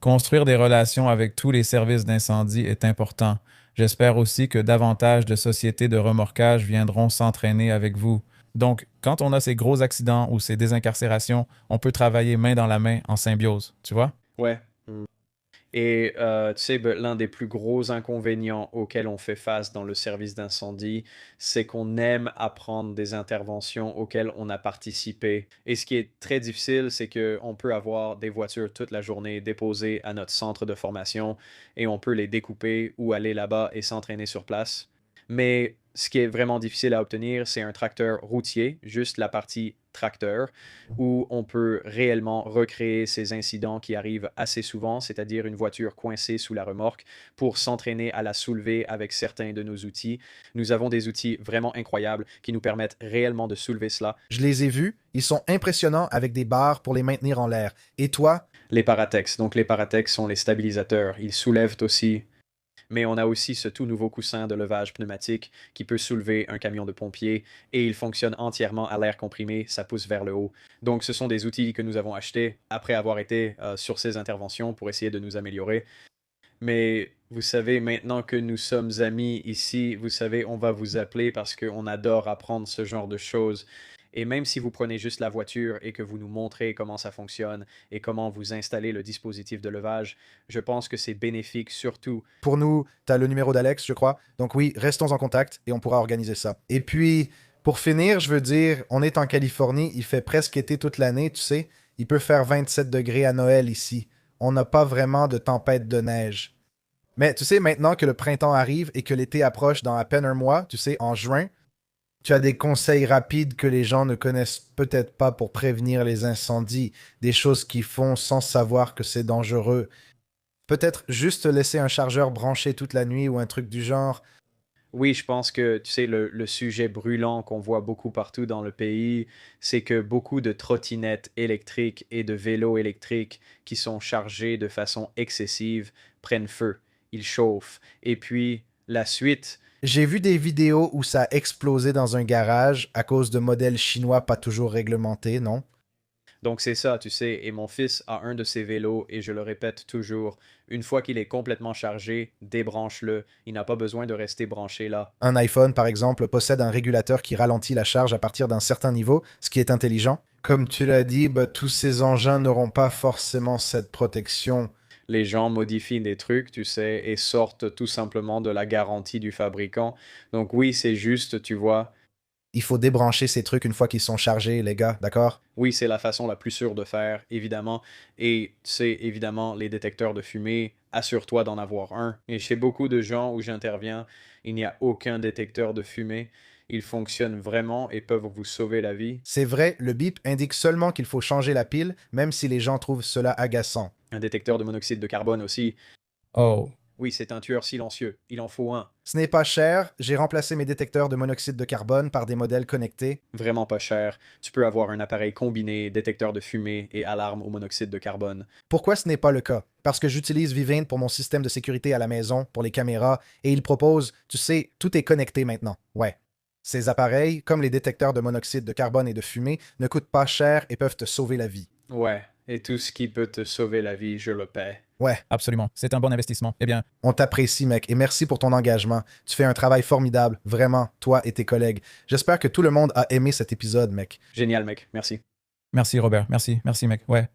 S3: Construire des relations avec tous les services d'incendie est important. J'espère aussi que davantage de sociétés de remorquage viendront s'entraîner avec vous. Donc, quand on a ces gros accidents ou ces désincarcérations, on peut travailler main dans la main en symbiose, tu vois?
S2: Ouais. Et tu sais, l'un des plus gros inconvénients auxquels on fait face dans le service d'incendie, c'est qu'on aime apprendre des interventions auxquelles on a participé. Et ce qui est très difficile, c'est qu'on peut avoir des voitures toute la journée déposées à notre centre de formation et on peut les découper ou aller là-bas et s'entraîner sur place. Mais ce qui est vraiment difficile à obtenir, c'est un tracteur routier, juste la partie tracteur, où on peut réellement recréer ces incidents qui arrivent assez souvent, c'est-à-dire une voiture coincée sous la remorque, pour s'entraîner à la soulever avec certains de nos outils. Nous avons des outils vraiment incroyables qui nous permettent réellement de soulever cela.
S1: Je les ai vus. Ils sont impressionnants avec des barres pour les maintenir en l'air. Et toi?
S2: Les Paratex. Donc les Paratex sont les stabilisateurs. Ils soulèvent aussi. Mais on a aussi ce tout nouveau coussin de levage pneumatique qui peut soulever un camion de pompiers et il fonctionne entièrement à l'air comprimé, ça pousse vers le haut. Donc ce sont des outils que nous avons achetés après avoir été sur ces interventions pour essayer de nous améliorer. Mais vous savez, maintenant que nous sommes amis ici, vous savez, on va vous appeler parce qu'on adore apprendre ce genre de choses. Et même si vous prenez juste la voiture et que vous nous montrez comment ça fonctionne et comment vous installez le dispositif de levage, je pense que c'est bénéfique surtout.
S1: Pour nous, t'as le numéro d'Alex, je crois. Donc oui, restons en contact et on pourra organiser ça. Et puis, pour finir, je veux dire, on est en Californie, il fait presque été toute l'année, tu sais. Il peut faire 27 degrés à Noël ici. On n'a pas vraiment de tempête de neige. Mais tu sais, maintenant que le printemps arrive et que l'été approche dans à peine un mois, tu sais, en juin, tu as des conseils rapides que les gens ne connaissent peut-être pas pour prévenir les incendies, des choses qu'ils font sans savoir que c'est dangereux. Peut-être juste laisser un chargeur branché toute la nuit ou un truc du genre.
S2: Oui, je pense que, tu sais, le sujet brûlant qu'on voit beaucoup partout dans le pays, c'est que beaucoup de trottinettes électriques et de vélos électriques qui sont chargés de façon excessive prennent feu, ils chauffent. Et puis, la suite,
S1: J'ai vu des vidéos où ça a explosé dans un garage à cause de modèles chinois pas toujours réglementés, non?
S2: donc c'est ça, tu sais, et mon fils a un de ces vélos et je le répète toujours, une fois qu'il est complètement chargé, débranche-le, il n'a pas besoin de rester branché là.
S1: Un iPhone, par exemple, possède un régulateur qui ralentit la charge à partir d'un certain niveau, ce qui est intelligent. Comme tu l'as dit, tous ces engins n'auront pas forcément cette protection.
S2: Les gens modifient des trucs, tu sais, et sortent tout simplement de la garantie du fabricant. Donc oui, c'est juste, tu vois,
S1: Il faut débrancher ces trucs une fois qu'ils sont chargés, les gars, d'accord?
S2: oui, c'est la façon la plus sûre de faire, évidemment. Et c'est évidemment les détecteurs de fumée, assure-toi d'en avoir un. Et chez beaucoup de gens où j'interviens, il n'y a aucun détecteur de fumée. Ils fonctionnent vraiment et peuvent vous sauver la vie.
S1: C'est vrai, le bip indique seulement qu'il faut changer la pile, même si les gens trouvent cela agaçant.
S2: Un détecteur de monoxyde de carbone aussi.
S3: Oh,
S2: Oui, c'est un tueur silencieux. Il en faut un.
S1: Ce n'est pas cher, j'ai remplacé mes détecteurs de monoxyde de carbone par des modèles connectés.
S2: Vraiment pas cher. Tu peux avoir un appareil combiné, détecteur de fumée et alarme au monoxyde de carbone.
S1: Pourquoi ce n'est pas le cas? Parce que j'utilise Vivind pour mon système de sécurité à la maison, pour les caméras, et il propose, tu sais, tout est connecté maintenant. Ouais. Ces appareils, comme les détecteurs de monoxyde de carbone et de fumée, ne coûtent pas cher et peuvent te sauver la vie.
S2: Ouais, et tout ce qui peut te sauver la vie, je le paie.
S1: Ouais,
S3: absolument. C'est un bon investissement. Eh bien,
S1: on t'apprécie, mec, et merci pour ton engagement. Tu fais un travail formidable, vraiment, toi et tes collègues. J'espère que tout le monde a aimé cet épisode, mec.
S2: Génial, mec. Merci.
S3: merci Robert. Merci, merci mec. Ouais.